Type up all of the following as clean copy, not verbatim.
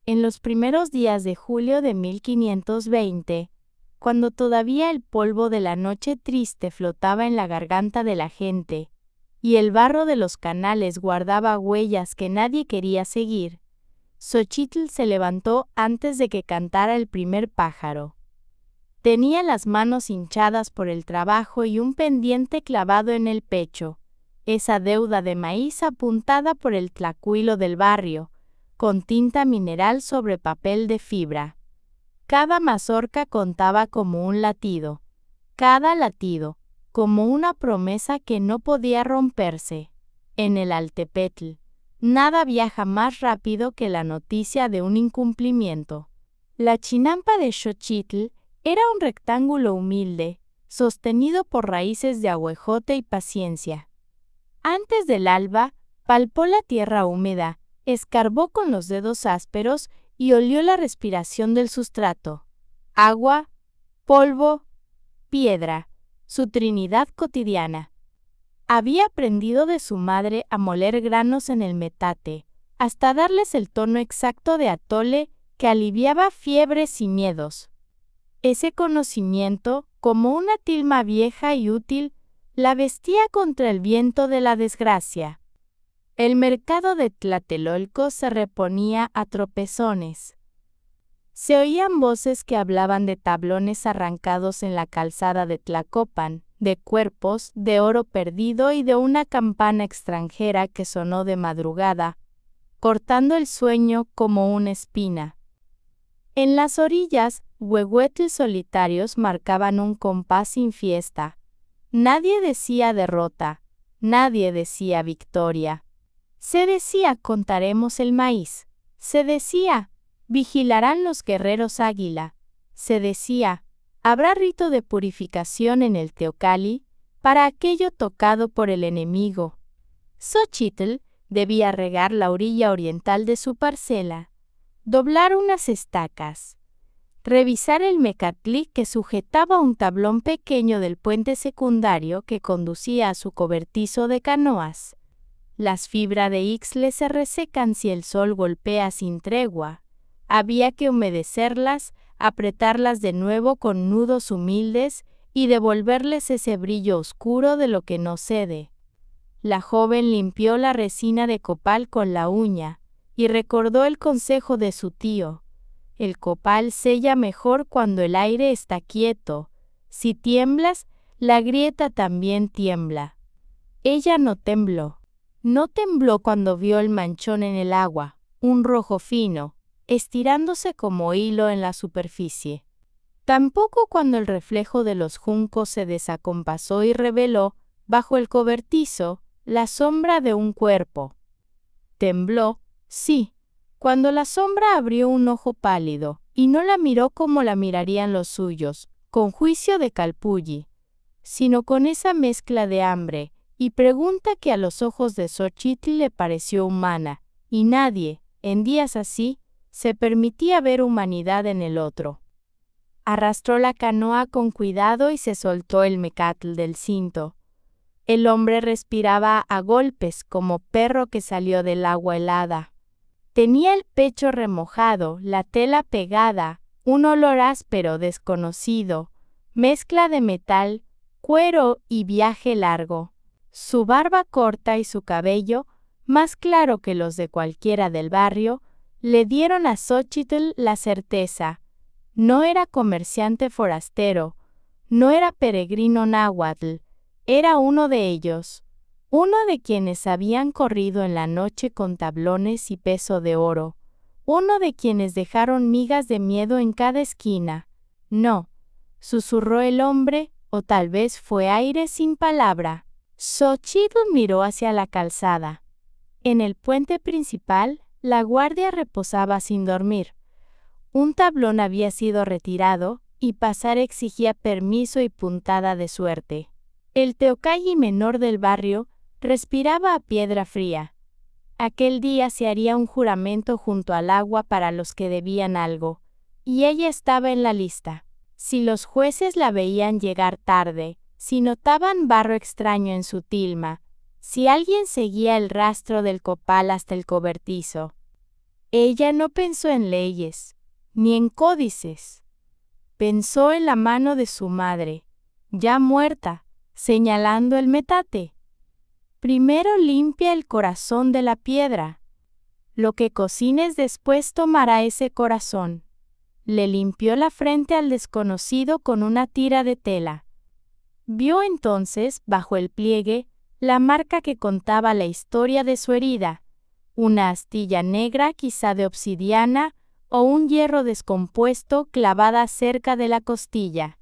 En los primeros días de julio de 1520, cuando todavía el polvo de la noche triste flotaba en la garganta de la gente, y el barro de los canales guardaba huellas que nadie quería seguir, Xochitl se levantó antes de que cantara el primer pájaro. Tenía las manos hinchadas por el trabajo y un pendiente clavado en el pecho, esa deuda de maíz apuntada por el tlacuilo del barrio, con tinta mineral sobre papel de fibra. Cada mazorca contaba como un latido, cada latido, como una promesa que no podía romperse. En el Altepetl, nada viaja más rápido que la noticia de un incumplimiento. La chinampa de Xochitl era un rectángulo humilde, sostenido por raíces de ahuejote y paciencia. Antes del alba, palpó la tierra húmeda, escarbó con los dedos ásperos y olió la respiración del sustrato. Agua, polvo, piedra, su trinidad cotidiana. Había aprendido de su madre a moler granos en el metate, hasta darles el tono exacto de atole que aliviaba fiebres y miedos. Ese conocimiento, como una tilma vieja y útil, la vestía contra el viento de la desgracia. El mercado de Tlatelolco se reponía a tropezones. Se oían voces que hablaban de tablones arrancados en la calzada de Tlacopan, de cuerpos, de oro perdido y de una campana extranjera que sonó de madrugada, cortando el sueño como una espina. En las orillas, huehuetls solitarios marcaban un compás sin fiesta. Nadie decía derrota, nadie decía victoria. Se decía contaremos el maíz, se decía vigilarán los guerreros águila, se decía habrá rito de purificación en el Teocalli para aquello tocado por el enemigo. Xochitl debía regar la orilla oriental de su parcela, doblar unas estacas, revisar el mecatlí que sujetaba un tablón pequeño del puente secundario que conducía a su cobertizo de canoas. Las fibras de Ixtle se resecan si el sol golpea sin tregua. Había que humedecerlas, apretarlas de nuevo con nudos humildes y devolverles ese brillo oscuro de lo que no cede. La joven limpió la resina de copal con la uña y recordó el consejo de su tío. El copal sella mejor cuando el aire está quieto. Si tiemblas, la grieta también tiembla. Ella no tembló. No tembló cuando vio el manchón en el agua, un rojo fino, estirándose como hilo en la superficie. Tampoco cuando el reflejo de los juncos se desacompasó y reveló, bajo el cobertizo, la sombra de un cuerpo. Tembló, sí, cuando la sombra abrió un ojo pálido, y no la miró como la mirarían los suyos, con juicio de Calpulli, sino con esa mezcla de hambre y pregunta que a los ojos de Xochitl le pareció humana, y nadie, en días así, se permitía ver humanidad en el otro. Arrastró la canoa con cuidado y se soltó el mecatl del cinto. El hombre respiraba a golpes como perro que salió del agua helada. Tenía el pecho remojado, la tela pegada, un olor áspero desconocido, mezcla de metal, cuero y viaje largo. Su barba corta y su cabello, más claro que los de cualquiera del barrio, le dieron a Xochitl la certeza. No era comerciante forastero, no era peregrino náhuatl, era uno de ellos, uno de quienes habían corrido en la noche con tablones y peso de oro, uno de quienes dejaron migas de miedo en cada esquina. No, susurró el hombre, o tal vez fue aire sin palabra. Xochitl miró hacia la calzada. En el puente principal, la guardia reposaba sin dormir. Un tablón había sido retirado, y pasar exigía permiso y puntada de suerte. El Teocalli menor del barrio respiraba a piedra fría. Aquel día se haría un juramento junto al agua para los que debían algo, y ella estaba en la lista. Si los jueces la veían llegar tarde, si notaban barro extraño en su tilma, si alguien seguía el rastro del copal hasta el cobertizo. Ella no pensó en leyes, ni en códices. Pensó en la mano de su madre, ya muerta, señalando el metate. Primero limpia el corazón de la piedra. Lo que cocines después tomará ese corazón. Le limpió la frente al desconocido con una tira de tela. Vio entonces, bajo el pliegue, la marca que contaba la historia de su herida, una astilla negra quizá de obsidiana o un hierro descompuesto clavada cerca de la costilla.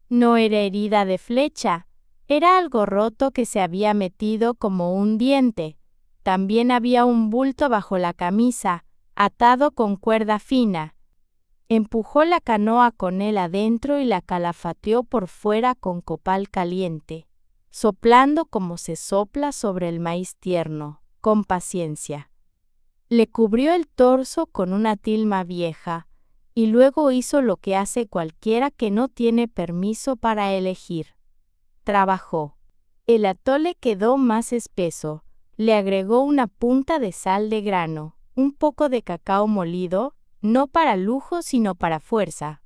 No era herida de flecha, era algo roto que se había metido como un diente. También había un bulto bajo la camisa, atado con cuerda fina. Empujó la canoa con él adentro y la calafateó por fuera con copal caliente, soplando como se sopla sobre el maíz tierno, con paciencia. Le cubrió el torso con una tilma vieja, y luego hizo lo que hace cualquiera que no tiene permiso para elegir. Trabajó. El atole quedó más espeso. Le agregó una punta de sal de grano, un poco de cacao molido, no para lujo sino para fuerza.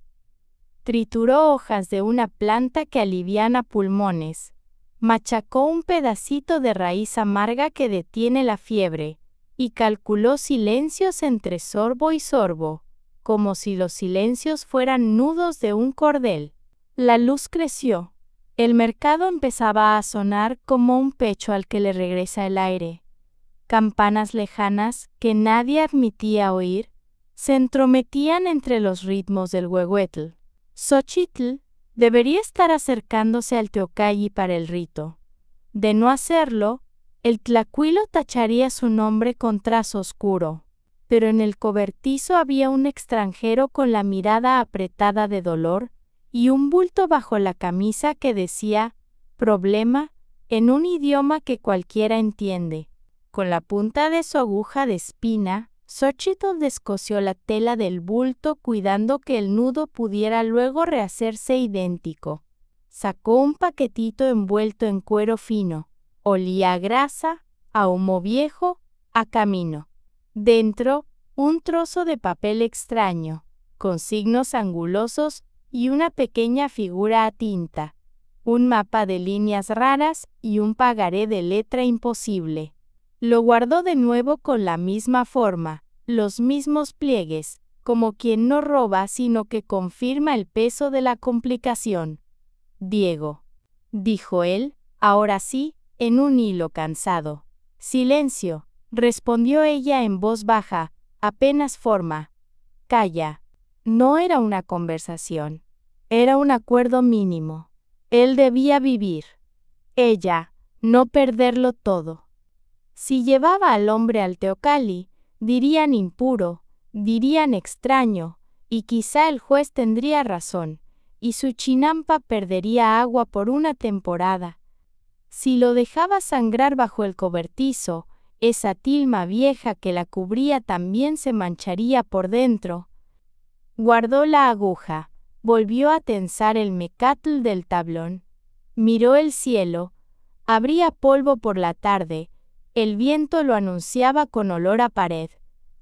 Trituró hojas de una planta que aliviana pulmones. Machacó un pedacito de raíz amarga que detiene la fiebre, y calculó silencios entre sorbo y sorbo, como si los silencios fueran nudos de un cordel. La luz creció. El mercado empezaba a sonar como un pecho al que le regresa el aire. Campanas lejanas, que nadie admitía oír, se entrometían entre los ritmos del huehuetl. Xochitl debería estar acercándose al teocalli para el rito. De no hacerlo, el tlacuilo tacharía su nombre con trazo oscuro. Pero en el cobertizo había un extranjero con la mirada apretada de dolor y un bulto bajo la camisa que decía «problema» en un idioma que cualquiera entiende. Con la punta de su aguja de espina, Xochitl descosió la tela del bulto cuidando que el nudo pudiera luego rehacerse idéntico. Sacó un paquetito envuelto en cuero fino. Olía a grasa, a humo viejo, a camino. Dentro, un trozo de papel extraño, con signos angulosos y una pequeña figura a tinta, un mapa de líneas raras y un pagaré de letra imposible. Lo guardó de nuevo con la misma forma, los mismos pliegues, como quien no roba sino que confirma el peso de la complicación. Diego, dijo él, ahora sí, en un hilo cansado. Silencio, respondió ella en voz baja, apenas forma. Calla. No era una conversación, era un acuerdo mínimo. Él debía vivir. Ella, no perderlo todo. Si llevaba al hombre al teocalli, dirían impuro, dirían extraño, y quizá el juez tendría razón, y su chinampa perdería agua por una temporada. Si lo dejaba sangrar bajo el cobertizo, esa tilma vieja que la cubría también se mancharía por dentro. Guardó la aguja, volvió a tensar el mecatl del tablón, miró el cielo, habría polvo por la tarde, el viento lo anunciaba con olor a pared.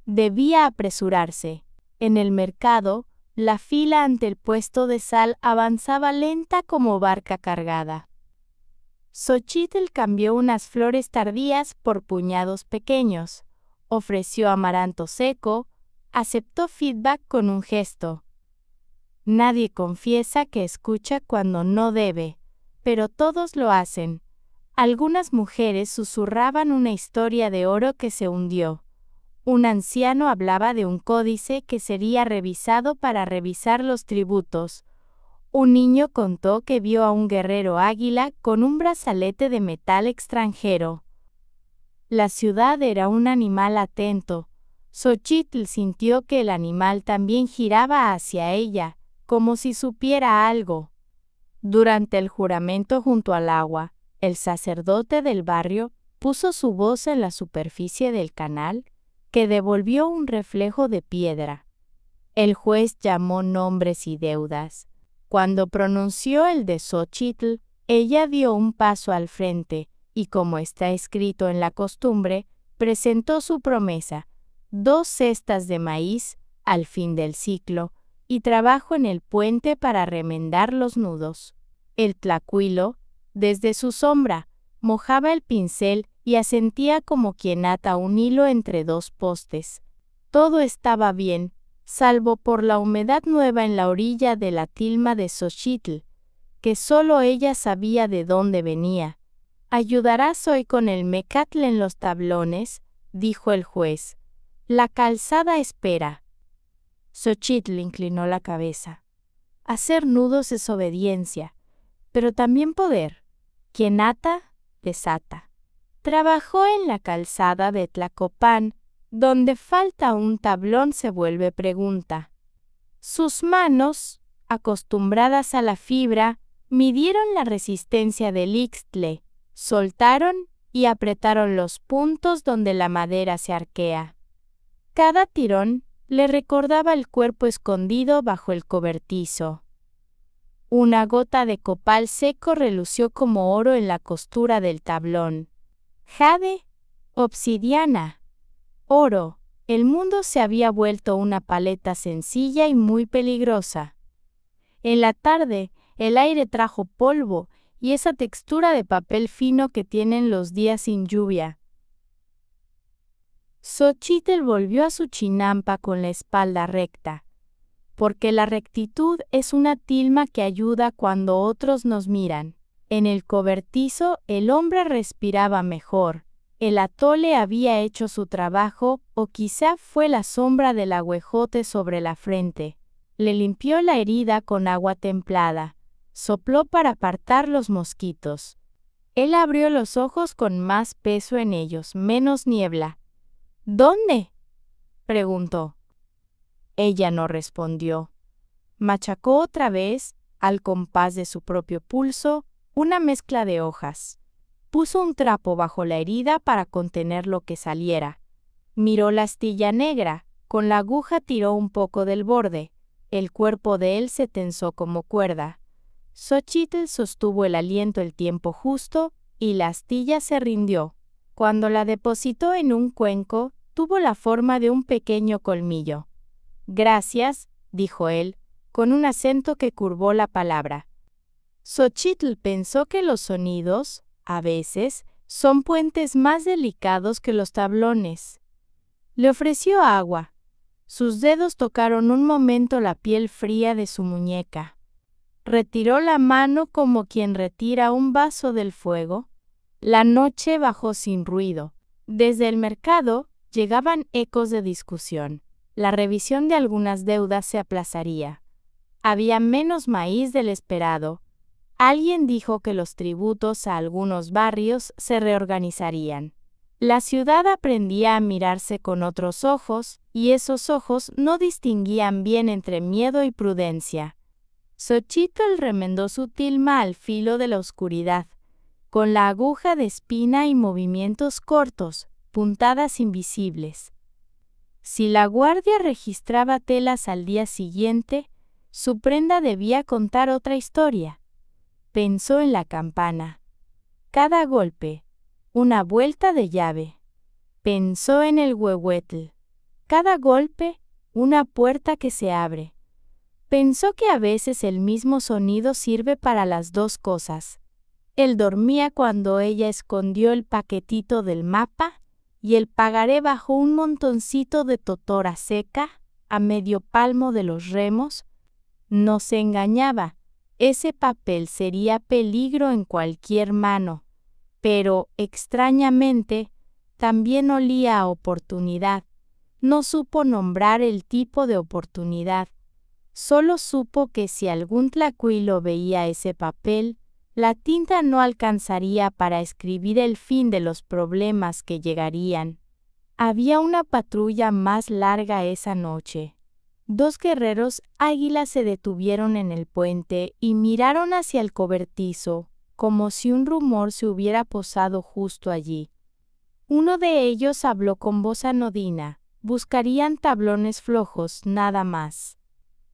Debía apresurarse. En el mercado, la fila ante el puesto de sal avanzaba lenta como barca cargada. Xochitl cambió unas flores tardías por puñados pequeños, ofreció amaranto seco, aceptó feedback con un gesto. Nadie confiesa que escucha cuando no debe, pero todos lo hacen. Algunas mujeres susurraban una historia de oro que se hundió. Un anciano hablaba de un códice que sería revisado para revisar los tributos. Un niño contó que vio a un guerrero águila con un brazalete de metal extranjero. La ciudad era un animal atento. Xochitl sintió que el animal también giraba hacia ella, como si supiera algo. Durante el juramento junto al agua, el sacerdote del barrio puso su voz en la superficie del canal, que devolvió un reflejo de piedra. El juez llamó nombres y deudas. Cuando pronunció el de Xochitl, ella dio un paso al frente y, como está escrito en la costumbre, presentó su promesa, 2 cestas de maíz al fin del ciclo, y trabajo en el puente para remendar los nudos. El tlacuilo, desde su sombra, mojaba el pincel y asentía como quien ata un hilo entre 2 postes. Todo estaba bien, salvo por la humedad nueva en la orilla de la tilma de Xochitl, que solo ella sabía de dónde venía. «¿Ayudarás hoy con el mecatl en los tablones?», dijo el juez. «La calzada espera». Xochitl inclinó la cabeza. Hacer nudos es obediencia, pero también poder. Quien ata, desata. Trabajó en la calzada de Tlacopan, donde falta un tablón se vuelve pregunta. Sus manos, acostumbradas a la fibra, midieron la resistencia del ixtle, soltaron y apretaron los puntos donde la madera se arquea. Cada tirón le recordaba el cuerpo escondido bajo el cobertizo. Una gota de copal seco relució como oro en la costura del tablón. Jade, obsidiana, oro. El mundo se había vuelto una paleta sencilla y muy peligrosa. En la tarde, el aire trajo polvo y esa textura de papel fino que tienen los días sin lluvia. Xochitl volvió a su chinampa con la espalda recta, porque la rectitud es una tilma que ayuda cuando otros nos miran. En el cobertizo el hombre respiraba mejor. El atole había hecho su trabajo, o quizá fue la sombra del agüejote sobre la frente. Le limpió la herida con agua templada. Sopló para apartar los mosquitos. Él abrió los ojos con más peso en ellos, menos niebla. «¿Dónde?», preguntó. Ella no respondió. Machacó otra vez, al compás de su propio pulso, una mezcla de hojas. Puso un trapo bajo la herida para contener lo que saliera. Miró la astilla negra, con la aguja tiró un poco del borde. El cuerpo de él se tensó como cuerda. Xochitl sostuvo el aliento el tiempo justo y la astilla se rindió. Cuando la depositó en un cuenco, tuvo la forma de un pequeño colmillo. «Gracias», dijo él, con un acento que curvó la palabra. Xochitl pensó que los sonidos, a veces, son puentes más delicados que los tablones. Le ofreció agua. Sus dedos tocaron un momento la piel fría de su muñeca. Retiró la mano como quien retira un vaso del fuego. La noche bajó sin ruido. Desde el mercado llegaban ecos de discusión. La revisión de algunas deudas se aplazaría. Había menos maíz del esperado. Alguien dijo que los tributos a algunos barrios se reorganizarían. La ciudad aprendía a mirarse con otros ojos, y esos ojos no distinguían bien entre miedo y prudencia. Xochitl remendó su tilma al filo de la oscuridad, con la aguja de espina y movimientos cortos, puntadas invisibles. Si la guardia registraba telas al día siguiente, su prenda debía contar otra historia. Pensó en la campana. Cada golpe, una vuelta de llave. Pensó en el huehuetl. Cada golpe, una puerta que se abre. Pensó que a veces el mismo sonido sirve para las dos cosas. Él dormía cuando ella escondió el paquetito del mapa y el pagaré bajo un montoncito de totora seca, a medio palmo de los remos. No se engañaba. Ese papel sería peligro en cualquier mano, pero, extrañamente, también olía a oportunidad. No supo nombrar el tipo de oportunidad. Solo supo que si algún tlacuilo veía ese papel, la tinta no alcanzaría para escribir el fin de los problemas que llegarían. Había una patrulla más larga esa noche. 2 guerreros águilas se detuvieron en el puente y miraron hacia el cobertizo, como si un rumor se hubiera posado justo allí. Uno de ellos habló con voz anodina. Buscarían tablones flojos, nada más.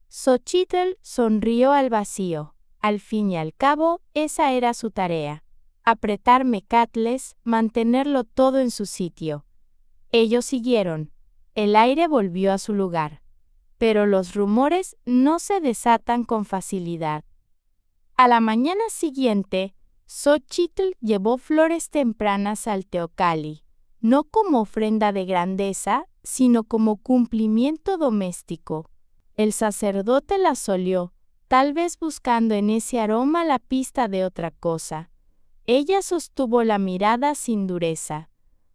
Xochitl sonrió al vacío. Al fin y al cabo, esa era su tarea. Apretar mecatles, mantenerlo todo en su sitio. Ellos siguieron. el aire volvió a su lugar. Pero los rumores no se desatan con facilidad. A la mañana siguiente, Xochitl llevó flores tempranas al teocalli, no como ofrenda de grandeza, sino como cumplimiento doméstico. El sacerdote las olió, tal vez buscando en ese aroma la pista de otra cosa. Ella sostuvo la mirada sin dureza.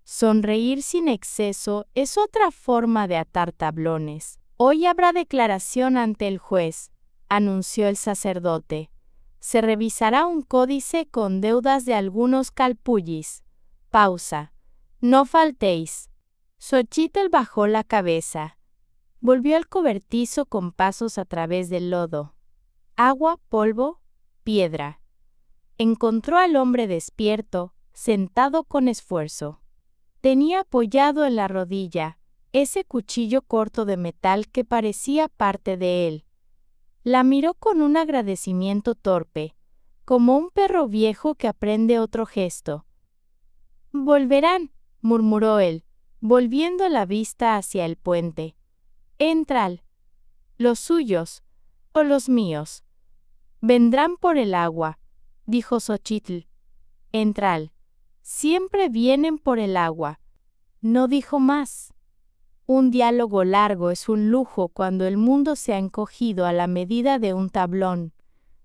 Sonreír sin exceso es otra forma de atar tablones. Hoy habrá declaración ante el juez, anunció el sacerdote. Se revisará un códice con deudas de algunos calpullis. Pausa. No faltéis. Xochitl bajó la cabeza. Volvió al cobertizo con pasos a través del lodo. Agua, polvo, piedra. Encontró al hombre despierto, sentado con esfuerzo. Tenía apoyado en la rodilla ese cuchillo corto de metal que parecía parte de él. La miró con un agradecimiento torpe, como un perro viejo que aprende otro gesto. «Volverán», murmuró él, volviendo la vista hacia el puente. «Entral. Los suyos, o los míos. Vendrán por el agua», dijo Xochitl. «Entral. Siempre vienen por el agua». No dijo más. Un diálogo largo es un lujo cuando el mundo se ha encogido a la medida de un tablón.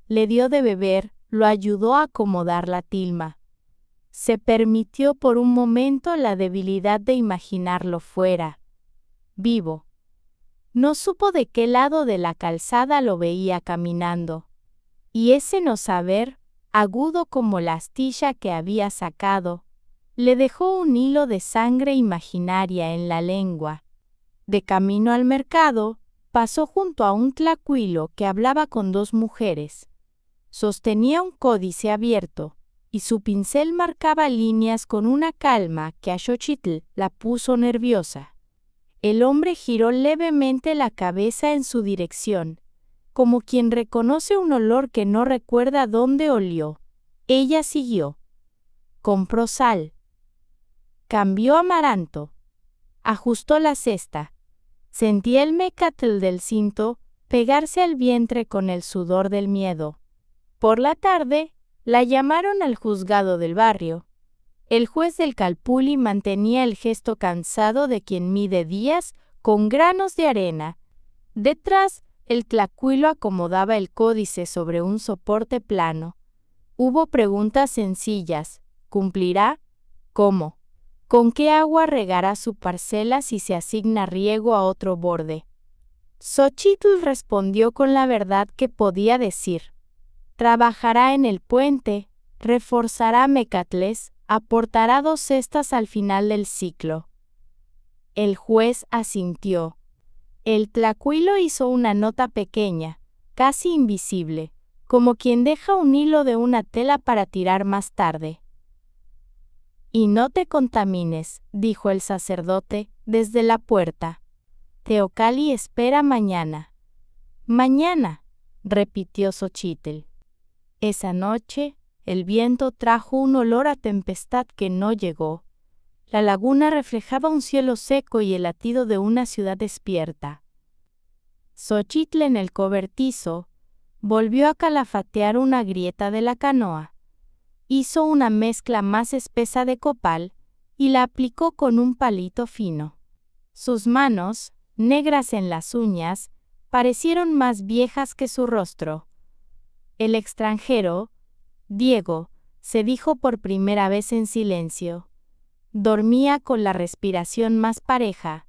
Le dio de beber, lo ayudó a acomodar la tilma. Se permitió por un momento la debilidad de imaginarlo fuera. Vivo. No supo de qué lado de la calzada lo veía caminando. Y ese no saber, agudo como la astilla que había sacado, le dejó un hilo de sangre imaginaria en la lengua. De camino al mercado, pasó junto a un tlacuilo que hablaba con dos mujeres. Sostenía un códice abierto, y su pincel marcaba líneas con una calma que a Xochitl la puso nerviosa. El hombre giró levemente la cabeza en su dirección, como quien reconoce un olor que no recuerda dónde olió. Ella siguió. Compró sal. Cambió amaranto. Ajustó la cesta. Sentía el mecatl del cinto pegarse al vientre con el sudor del miedo. Por la tarde, la llamaron al juzgado del barrio. El juez del calpulli mantenía el gesto cansado de quien mide días con granos de arena. Detrás, el tlacuilo acomodaba el códice sobre un soporte plano. Hubo preguntas sencillas. ¿Cumplirá? ¿Cómo? ¿Con qué agua regará su parcela si se asigna riego a otro borde? Xochitl respondió con la verdad que podía decir. Trabajará en el puente, reforzará mecatles, aportará 2 cestas al final del ciclo. El juez asintió. El tlacuilo hizo una nota pequeña, casi invisible, como quien deja un hilo de una tela para tirar más tarde. «Y no te contamines», dijo el sacerdote desde la puerta. «Teocalli espera mañana». «Mañana», repitió Xochitl. Esa noche, el viento trajo un olor a tempestad que no llegó. La laguna reflejaba un cielo seco y el latido de una ciudad despierta. Xochitl en el cobertizo volvió a calafatear una grieta de la canoa. Hizo una mezcla más espesa de copal y la aplicó con un palito fino. Sus manos, negras en las uñas, parecieron más viejas que su rostro. El extranjero, Diego, se dijo por primera vez en silencio. Dormía con la respiración más pareja.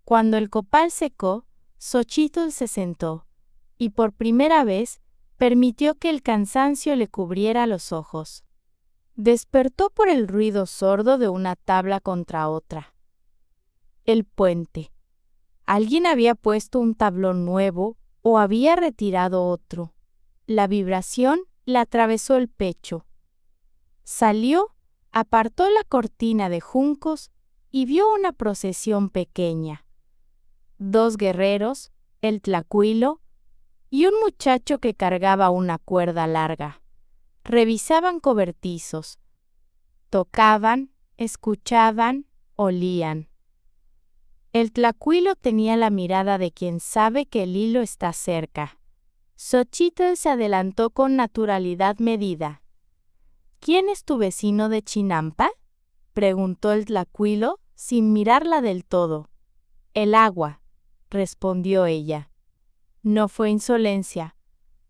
Cuando el copal secó, Xochitl se sentó, y por primera vez permitió que el cansancio le cubriera los ojos. Despertó por el ruido sordo de una tabla contra otra. El puente. Alguien había puesto un tablón nuevo o había retirado otro. La vibración le atravesó el pecho. Salió, apartó la cortina de juncos y vio una procesión pequeña. 2 guerreros, el tlacuilo y un muchacho que cargaba una cuerda larga. Revisaban cobertizos. Tocaban, escuchaban, olían. El tlacuilo tenía la mirada de quien sabe que el hilo está cerca. Xochitl se adelantó con naturalidad medida. ¿Quién es tu vecino de Chinampa?, preguntó el tlacuilo, sin mirarla del todo. El agua, respondió ella. No fue insolencia,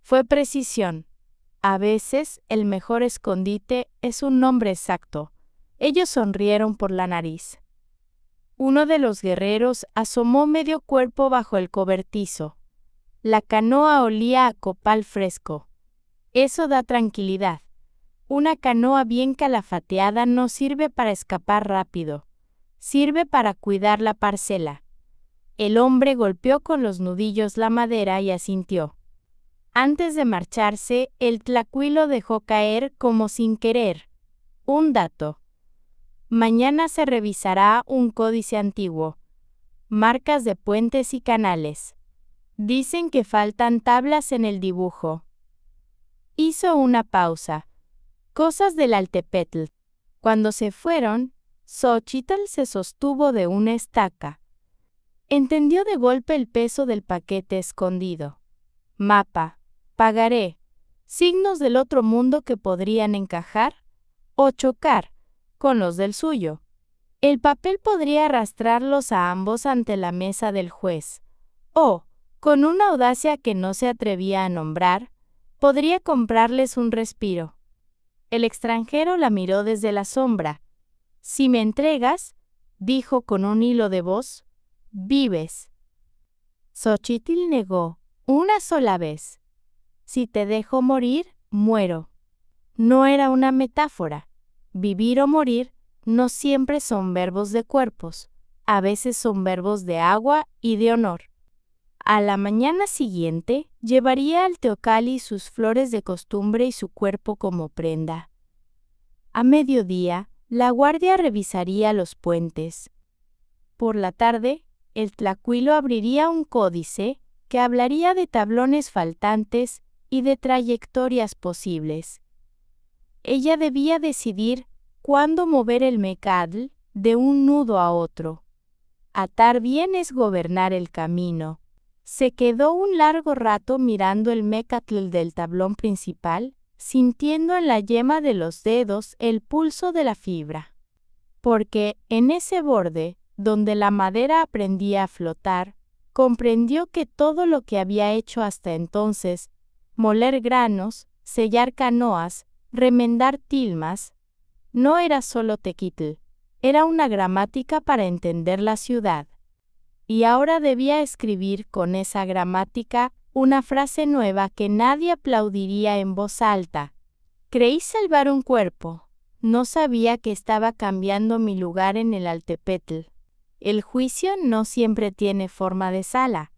fue precisión. A veces el mejor escondite es un nombre exacto. Ellos sonrieron por la nariz. Uno de los guerreros asomó medio cuerpo bajo el cobertizo. La canoa olía a copal fresco. Eso da tranquilidad. Una canoa bien calafateada no sirve para escapar rápido. Sirve para cuidar la parcela. El hombre golpeó con los nudillos la madera y asintió. Antes de marcharse, el tlacuilo dejó caer, como sin querer, un dato. Mañana se revisará un códice antiguo. Marcas de puentes y canales. Dicen que faltan tablas en el dibujo. Hizo una pausa. Cosas del Altepetl. Cuando se fueron, Xochitl se sostuvo de una estaca. Entendió de golpe el peso del paquete escondido. Mapa, pagaré, signos del otro mundo que podrían encajar o chocar con los del suyo. El papel podría arrastrarlos a ambos ante la mesa del juez, o, con una audacia que no se atrevía a nombrar, podría comprarles un respiro. El extranjero la miró desde la sombra. Si me entregas, dijo con un hilo de voz, vives. Xochitl negó, una sola vez. Si te dejo morir, muero. No era una metáfora. Vivir o morir no siempre son verbos de cuerpos, a veces son verbos de agua y de honor. A la mañana siguiente, llevaría al teocalli sus flores de costumbre y su cuerpo como prenda. A mediodía, la guardia revisaría los puentes. Por la tarde, el tlacuilo abriría un códice que hablaría de tablones faltantes y de trayectorias posibles. Ella debía decidir cuándo mover el mecatl de un nudo a otro. Atar bien es gobernar el camino. Se quedó un largo rato mirando el mecatl del tablón principal, sintiendo en la yema de los dedos el pulso de la fibra. Porque, en ese borde, donde la madera aprendía a flotar, comprendió que todo lo que había hecho hasta entonces, moler granos, sellar canoas, remendar tilmas, no era solo tequitl, era una gramática para entender la ciudad. Y ahora debía escribir con esa gramática una frase nueva que nadie aplaudiría en voz alta. Creí salvar un cuerpo. No sabía que estaba cambiando mi lugar en el Altepetl. El juicio no siempre tiene forma de sala.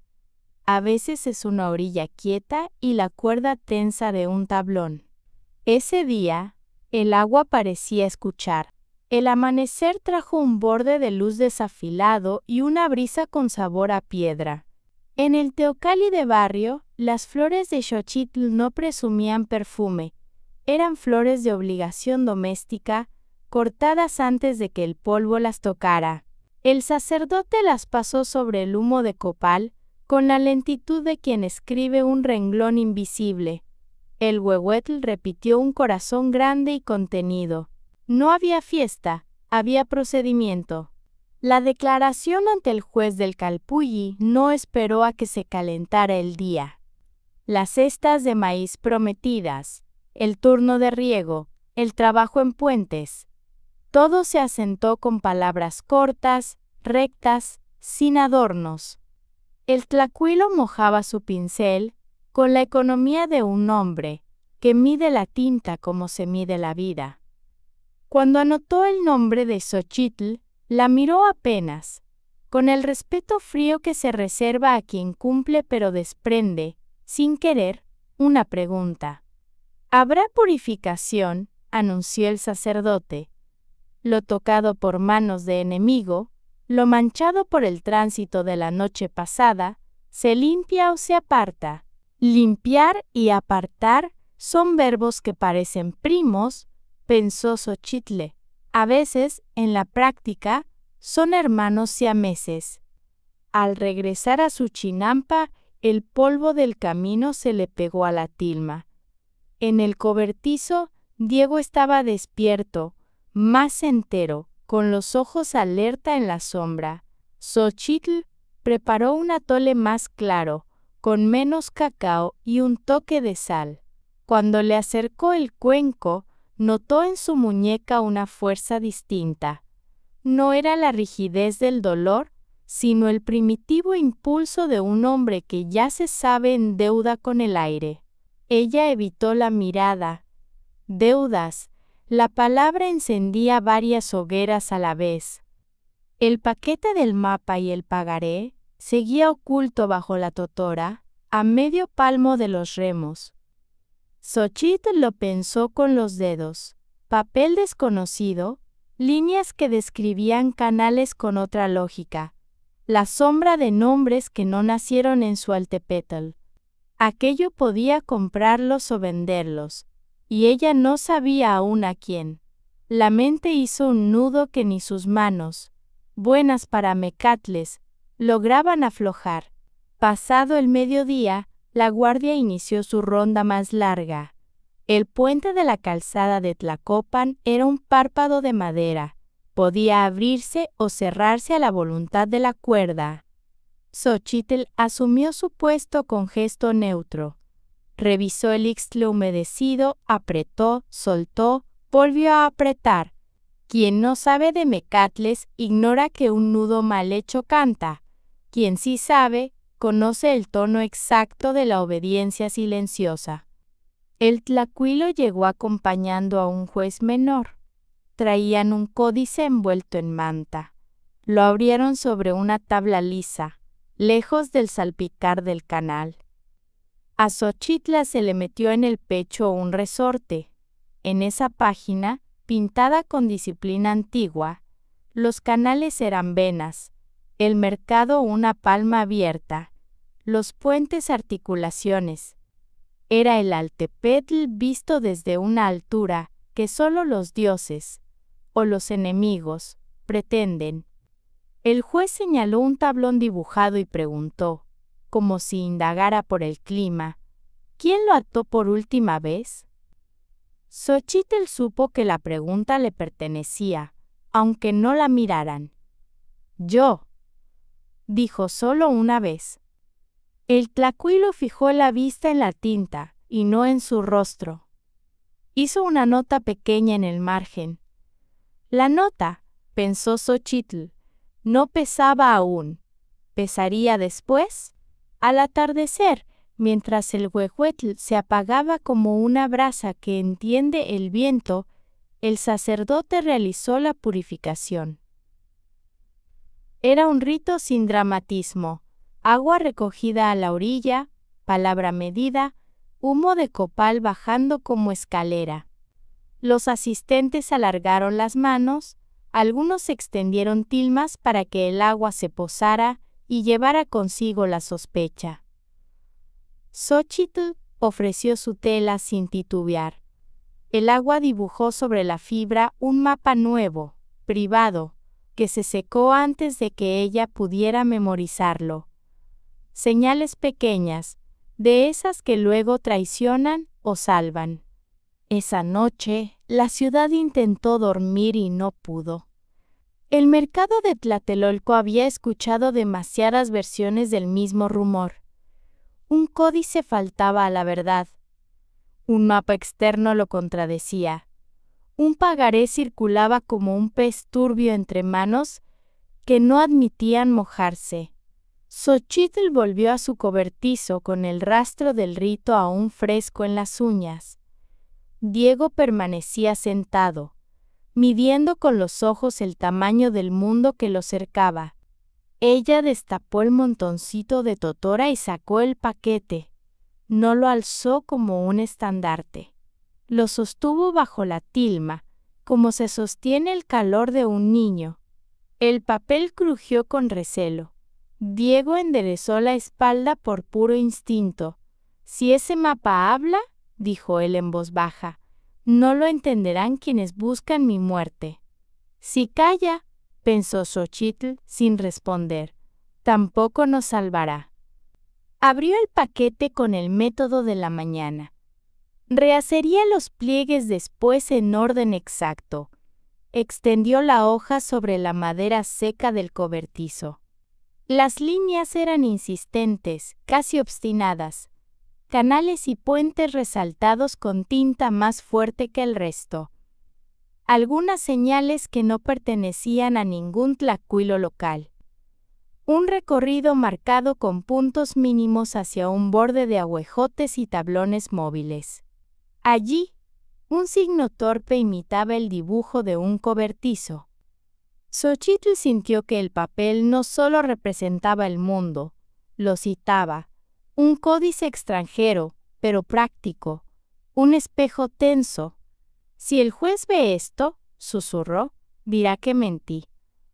A veces es una orilla quieta y la cuerda tensa de un tablón. Ese día, el agua parecía escuchar. El amanecer trajo un borde de luz desafilado y una brisa con sabor a piedra. En el teocalli de barrio, las flores de Xochitl no presumían perfume. Eran flores de obligación doméstica, cortadas antes de que el polvo las tocara. El sacerdote las pasó sobre el humo de copal, con la lentitud de quien escribe un renglón invisible. El huehuetl repitió un corazón grande y contenido. No había fiesta, había procedimiento. La declaración ante el juez del Calpulli no esperó a que se calentara el día. Las cestas de maíz prometidas, el turno de riego, el trabajo en puentes. Todo se asentó con palabras cortas, rectas, sin adornos. El tlacuilo mojaba su pincel con la economía de un hombre que mide la tinta como se mide la vida. Cuando anotó el nombre de Xochitl, la miró apenas, con el respeto frío que se reserva a quien cumple pero desprende, sin querer, una pregunta. ¿Habrá purificación?, anunció el sacerdote. Lo tocado por manos de enemigo, lo manchado por el tránsito de la noche pasada, se limpia o se aparta. Limpiar y apartar son verbos que parecen primos, pensó Xochitl. A veces, en la práctica, son hermanos siameses. Al regresar a su chinampa, el polvo del camino se le pegó a la tilma. En el cobertizo, Diego estaba despierto, más entero, con los ojos alerta en la sombra. Xochitl preparó un atole más claro, con menos cacao y un toque de sal. Cuando le acercó el cuenco, notó en su muñeca una fuerza distinta. No era la rigidez del dolor, sino el primitivo impulso de un hombre que ya se sabe en deuda con el aire. Ella evitó la mirada. Deudas. La palabra encendía varias hogueras a la vez. El paquete del mapa y el pagaré seguía oculto bajo la totora, a medio palmo de los remos. Xochitl lo pensó con los dedos. Papel desconocido, líneas que describían canales con otra lógica, la sombra de nombres que no nacieron en su altepetl. Aquello podía comprarlos o venderlos, y ella no sabía aún a quién. La mente hizo un nudo que ni sus manos, buenas para mecatles, lograban aflojar. Pasado el mediodía, la guardia inició su ronda más larga. El puente de la calzada de Tlacopan era un párpado de madera. Podía abrirse o cerrarse a la voluntad de la cuerda. Xochitl asumió su puesto con gesto neutro. Revisó el ixtle humedecido, apretó, soltó, volvió a apretar. Quien no sabe de mecatles ignora que un nudo mal hecho canta. Quien sí sabe, conoce el tono exacto de la obediencia silenciosa. El tlacuilo llegó acompañando a un juez menor. Traían un códice envuelto en manta. Lo abrieron sobre una tabla lisa, lejos del salpicar del canal. A Xochitl se le metió en el pecho un resorte. En esa página, pintada con disciplina antigua, los canales eran venas, el mercado una palma abierta, los puentes articulaciones. Era el altepetl visto desde una altura que solo los dioses, o los enemigos, pretenden. El juez señaló un tablón dibujado y preguntó, como si indagara por el clima, ¿quién lo ató por última vez? Xochitl supo que la pregunta le pertenecía, aunque no la miraran. Yo, dijo solo una vez. El tlacuilo fijó la vista en la tinta, y no en su rostro. Hizo una nota pequeña en el margen. La nota, pensó Xochitl, no pesaba aún. ¿Pesaría después? Al atardecer, mientras el huehuetl se apagaba como una brasa que entiende el viento, el sacerdote realizó la purificación. Era un rito sin dramatismo. Agua recogida a la orilla, palabra medida, humo de copal bajando como escalera. Los asistentes alargaron las manos, algunos extendieron tilmas para que el agua se posara y llevara consigo la sospecha. Xochitl ofreció su tela sin titubear. El agua dibujó sobre la fibra un mapa nuevo, privado, que se secó antes de que ella pudiera memorizarlo. Señales pequeñas, de esas que luego traicionan o salvan. Esa noche, la ciudad intentó dormir y no pudo. El mercado de Tlatelolco había escuchado demasiadas versiones del mismo rumor. Un códice faltaba a la verdad. Un mapa externo lo contradecía. Un pagaré circulaba como un pez turbio entre manos que no admitían mojarse. Xochitl volvió a su cobertizo con el rastro del rito aún fresco en las uñas. Diego permanecía sentado, midiendo con los ojos el tamaño del mundo que lo cercaba. Ella destapó el montoncito de totora y sacó el paquete. No lo alzó como un estandarte. Lo sostuvo bajo la tilma, como se sostiene el calor de un niño. El papel crujió con recelo. Diego enderezó la espalda por puro instinto. Si ese mapa habla, dijo él en voz baja, no lo entenderán quienes buscan mi muerte. Si calla, pensó Xochitl sin responder. tampoco nos salvará. Abrió el paquete con el método de la mañana. Rehacería los pliegues después en orden exacto. Extendió la hoja sobre la madera seca del cobertizo. Las líneas eran insistentes, casi obstinadas. Canales y puentes resaltados con tinta más fuerte que el resto. Algunas señales que no pertenecían a ningún tlacuilo local. Un recorrido marcado con puntos mínimos hacia un borde de aguejotes y tablones móviles. Allí, un signo torpe imitaba el dibujo de un cobertizo. Xochitl sintió que el papel no solo representaba el mundo, lo citaba, un códice extranjero, pero práctico, un espejo tenso. Si el juez ve esto, susurró, dirá que mentí.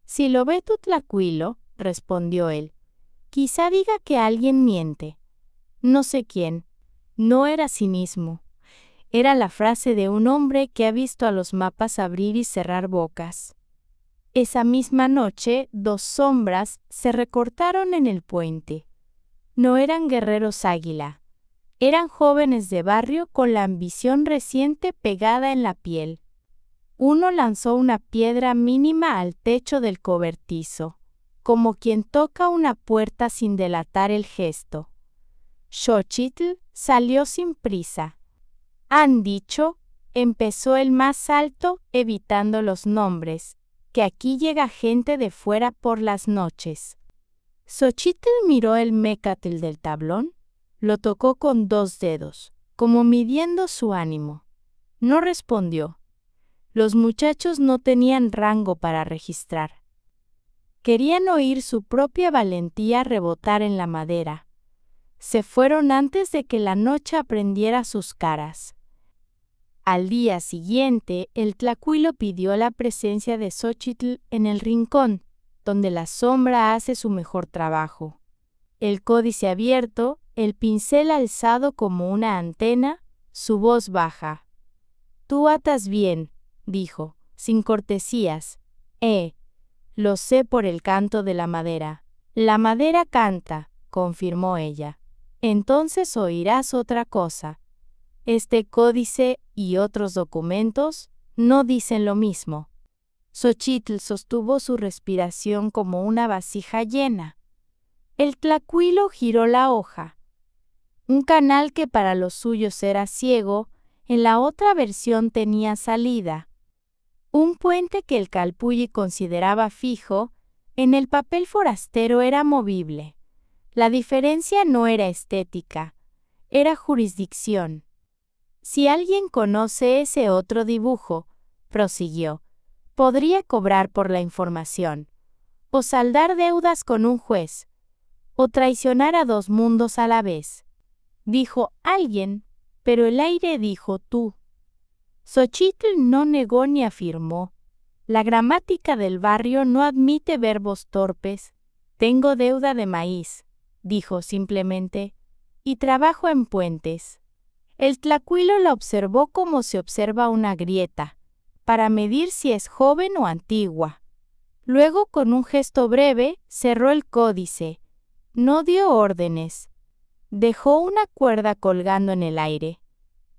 Si lo ve tu tlacuilo, respondió él, quizá diga que alguien miente. No sé quién. No era cinismo. Era la frase de un hombre que ha visto a los mapas abrir y cerrar bocas. Esa misma noche, dos sombras se recortaron en el puente. No eran guerreros águila. Eran jóvenes de barrio con la ambición reciente pegada en la piel. Uno lanzó una piedra mínima al techo del cobertizo, como quien toca una puerta sin delatar el gesto. Xochitl salió sin prisa. Han dicho, empezó el más alto, evitando los nombres, que aquí llega gente de fuera por las noches. Xochitl miró el mécatl del tablón, lo tocó con 2 dedos, como midiendo su ánimo. No respondió. Los muchachos no tenían rango para registrar. Querían oír su propia valentía rebotar en la madera. Se fueron antes de que la noche aprendiera sus caras. Al día siguiente, el tlacuilo pidió la presencia de Xochitl en el rincón, donde la sombra hace su mejor trabajo. El códice abierto, el pincel alzado como una antena, su voz baja. Tú atas bien, dijo, sin cortesías. Lo sé por el canto de la madera. La madera canta, confirmó ella. Entonces oirás otra cosa. Este códice y otros documentos no dicen lo mismo. Xochitl sostuvo su respiración como una vasija llena. El tlacuilo giró la hoja. Un canal que para los suyos era ciego, en la otra versión tenía salida. Un puente que el calpulli consideraba fijo, en el papel forastero era movible. La diferencia no era estética, era jurisdicción. Si alguien conoce ese otro dibujo, prosiguió, podría cobrar por la información, o saldar deudas con un juez, o traicionar a 2 mundos a la vez. Dijo alguien, pero el aire dijo tú. Xochitl no negó ni afirmó. La gramática del barrio no admite verbos torpes. Tengo deuda de maíz, dijo simplemente, y trabajo en puentes. El tlacuilo la observó como se observa una grieta, para medir si es joven o antigua. Luego, con un gesto breve, cerró el códice. No dio órdenes. Dejó una cuerda colgando en el aire.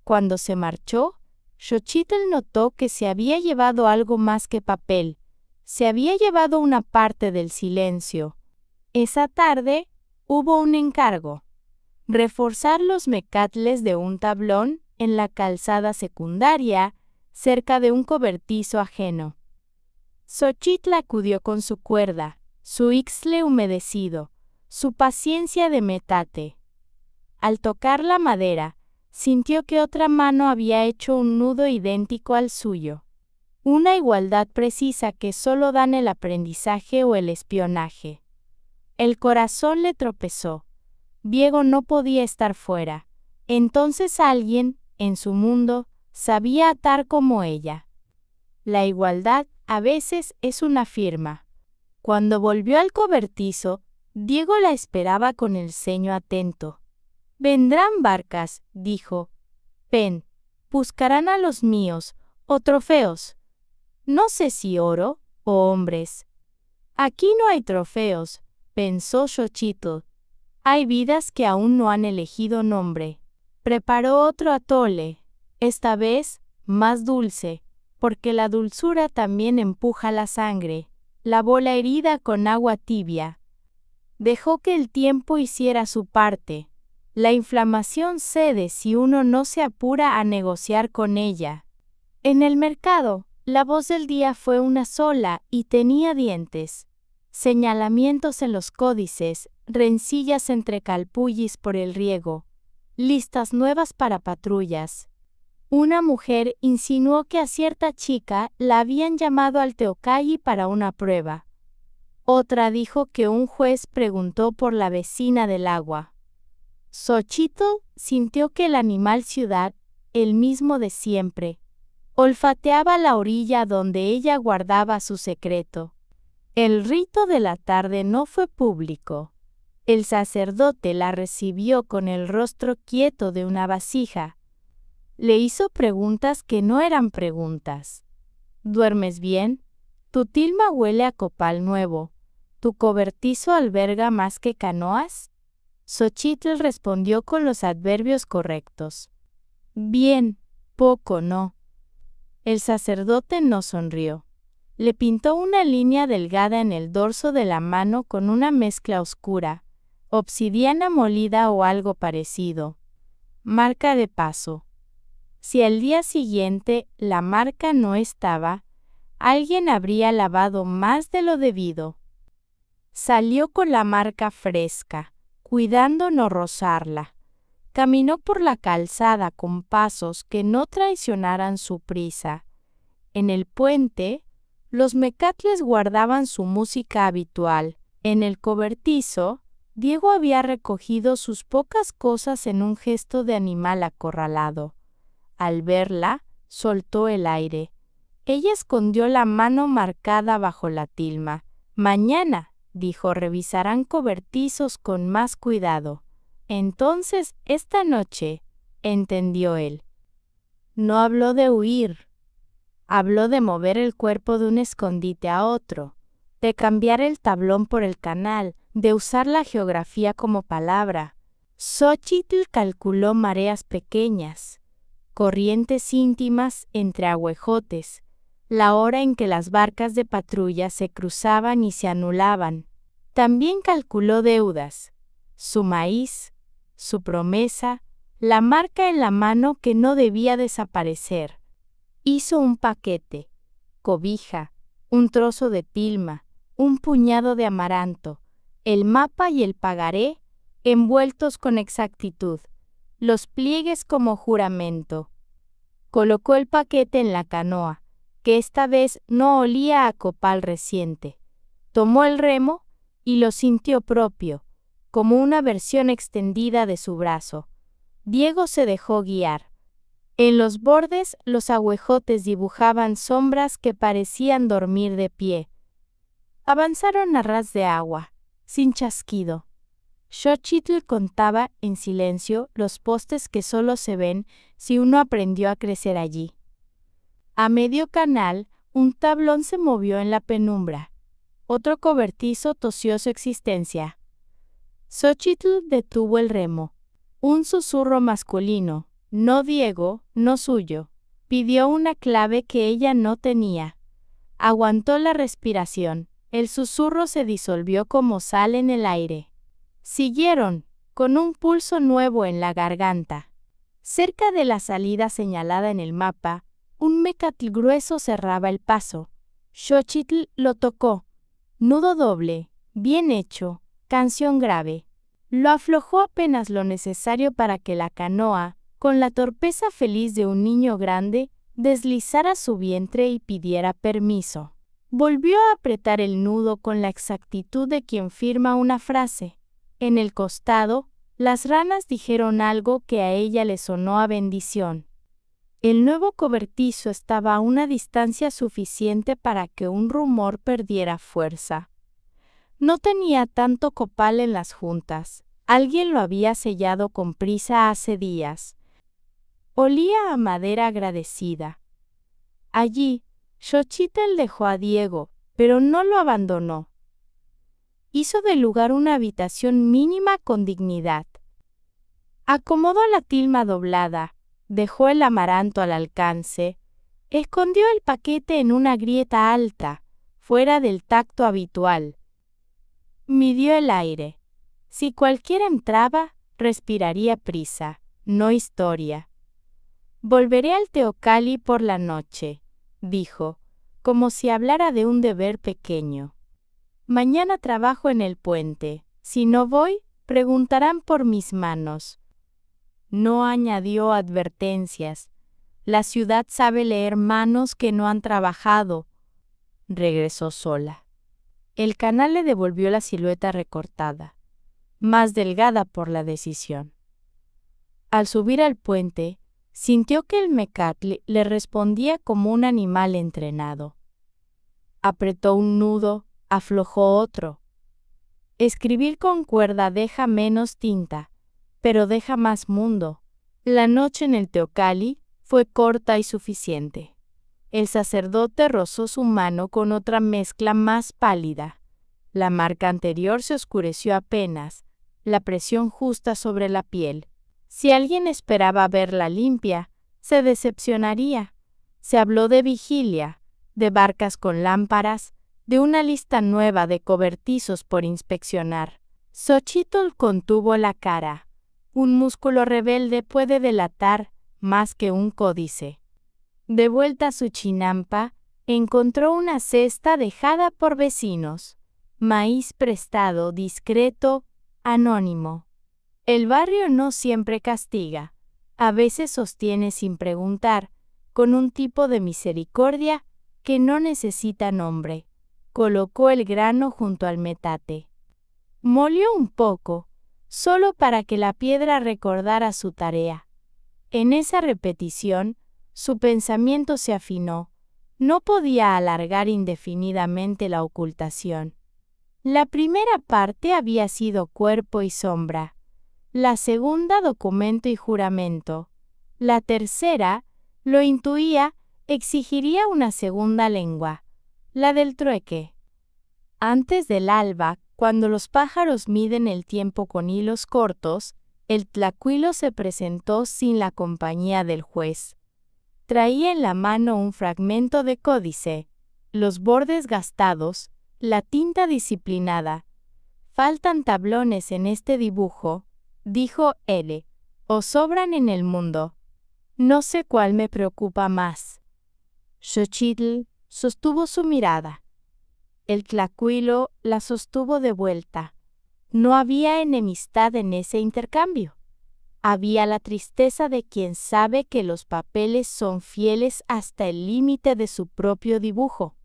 Cuando se marchó, Xochitl notó que se había llevado algo más que papel. Se había llevado una parte del silencio. Esa tarde, hubo un encargo. Reforzar los mecatles de un tablón en la calzada secundaria, cerca de un cobertizo ajeno. Xochitl acudió con su cuerda, su ixtle humedecido, su paciencia de metate. Al tocar la madera, sintió que otra mano había hecho un nudo idéntico al suyo. Una igualdad precisa que solo dan el aprendizaje o el espionaje. El corazón le tropezó. Diego no podía estar fuera. Entonces alguien, en su mundo, sabía atar como ella. La igualdad, a veces, es una firma. Cuando volvió al cobertizo, Diego la esperaba con el ceño atento. Vendrán barcas, dijo. Ven, buscarán a los míos, o trofeos. No sé si oro, o hombres. Aquí no hay trofeos, pensó Xochitl. Hay vidas que aún no han elegido nombre. Preparó otro atole, esta vez más dulce, porque la dulzura también empuja la sangre. Lavó la herida con agua tibia. Dejó que el tiempo hiciera su parte. La inflamación cede si uno no se apura a negociar con ella. En el mercado, la voz del día fue una sola y tenía dientes. Señalamientos en los códices, rencillas entre calpullis por el riego, listas nuevas para patrullas. Una mujer insinuó que a cierta chica la habían llamado al Teocalli para una prueba. Otra dijo que un juez preguntó por la vecina del agua. Xochitl sintió que el animal ciudad, el mismo de siempre, olfateaba la orilla donde ella guardaba su secreto. El rito de la tarde no fue público. El sacerdote la recibió con el rostro quieto de una vasija. Le hizo preguntas que no eran preguntas. ¿Duermes bien? Tu tilma huele a copal nuevo. ¿Tu cobertizo alberga más que canoas? Xochitl respondió con los adverbios correctos. Bien, poco no. El sacerdote no sonrió. Le pintó una línea delgada en el dorso de la mano con una mezcla oscura, obsidiana molida o algo parecido. Marca de paso. Si al día siguiente la marca no estaba, alguien habría lavado más de lo debido. Salió con la marca fresca, cuidando no rozarla. Caminó por la calzada con pasos que no traicionaran su prisa. En el puente, los mecatles guardaban su música habitual. En el cobertizo, Diego había recogido sus pocas cosas en un gesto de animal acorralado. Al verla, soltó el aire. Ella escondió la mano marcada bajo la tilma. Mañana, dijo, revisarán cobertizos con más cuidado. Entonces, esta noche, entendió él. No habló de huir. Habló de mover el cuerpo de un escondite a otro, de cambiar el tablón por el canal, de usar la geografía como palabra. Xochitl calculó mareas pequeñas, corrientes íntimas entre aguejotes, la hora en que las barcas de patrulla se cruzaban y se anulaban. También calculó deudas, su maíz, su promesa, la marca en la mano que no debía desaparecer. Hizo un paquete, cobija, un trozo de tilma, un puñado de amaranto, el mapa y el pagaré, envueltos con exactitud, los pliegues como juramento. Colocó el paquete en la canoa, que esta vez no olía a copal reciente. Tomó el remo y lo sintió propio, como una versión extendida de su brazo. Diego se dejó guiar. En los bordes, los aguejotes dibujaban sombras que parecían dormir de pie. Avanzaron a ras de agua, sin chasquido. Xochitl contaba en silencio los postes que solo se ven si uno aprendió a crecer allí. A medio canal, un tablón se movió en la penumbra. Otro cobertizo tosió su existencia. Xochitl detuvo el remo. Un susurro masculino, no Diego, no suyo, pidió una clave que ella no tenía. Aguantó la respiración. El susurro se disolvió como sal en el aire. Siguieron, con un pulso nuevo en la garganta. Cerca de la salida señalada en el mapa, un mecatl grueso cerraba el paso. Xochitl lo tocó. Nudo doble, bien hecho, canción grave. Lo aflojó apenas lo necesario para que la canoa, con la torpeza feliz de un niño grande, deslizara su vientre y pidiera permiso. Volvió a apretar el nudo con la exactitud de quien firma una frase. En el costado, las ranas dijeron algo que a ella le sonó a bendición. El nuevo cobertizo estaba a una distancia suficiente para que un rumor perdiera fuerza. No tenía tanto copal en las juntas. Alguien lo había sellado con prisa hace días. Olía a madera agradecida. Allí, Xochitl dejó a Diego, pero no lo abandonó. hizo del lugar una habitación mínima con dignidad. Acomodó la tilma doblada, dejó el amaranto al alcance, escondió el paquete en una grieta alta, fuera del tacto habitual. Midió el aire. Si cualquiera entraba, respiraría prisa, no historia. Volveré al Teocalli por la noche, dijo, como si hablara de un deber pequeño. Mañana trabajo en el puente. Si no voy, preguntarán por mis manos. No añadió advertencias. La ciudad sabe leer manos que no han trabajado. Regresó sola. El canal le devolvió la silueta recortada, más delgada por la decisión. Al subir al puente, sintió que el mecatl le respondía como un animal entrenado. Apretó un nudo, aflojó otro. Escribir con cuerda deja menos tinta, pero deja más mundo. La noche en el Teocalli fue corta y suficiente. El sacerdote rozó su mano con otra mezcla más pálida. La marca anterior se oscureció apenas, la presión justa sobre la piel. Si alguien esperaba verla limpia, se decepcionaría. Se habló de vigilia, de barcas con lámparas, de una lista nueva de cobertizos por inspeccionar. Xochitl contuvo la cara. Un músculo rebelde puede delatar más que un códice. De vuelta a su chinampa, encontró una cesta dejada por vecinos. Maíz prestado, discreto, anónimo. El barrio no siempre castiga. A veces sostiene sin preguntar, con un tipo de misericordia que no necesita nombre. Colocó el grano junto al metate. Molió un poco, solo para que la piedra recordara su tarea. En esa repetición, su pensamiento se afinó. No podía alargar indefinidamente la ocultación. La primera parte había sido cuerpo y sombra. La segunda, documento y juramento. La tercera, lo intuía, exigiría una segunda lengua, la del trueque. Antes del alba, cuando los pájaros miden el tiempo con hilos cortos, el tlacuilo se presentó sin la compañía del juez. Traía en la mano un fragmento de códice, los bordes gastados, la tinta disciplinada. Faltan tablones en este dibujo, dijo él, o sobran en el mundo. No sé cuál me preocupa más. Xochitl sostuvo su mirada. El tlacuilo la sostuvo de vuelta. No había enemistad en ese intercambio. Había la tristeza de quien sabe que los papeles son fieles hasta el límite de su propio dibujo.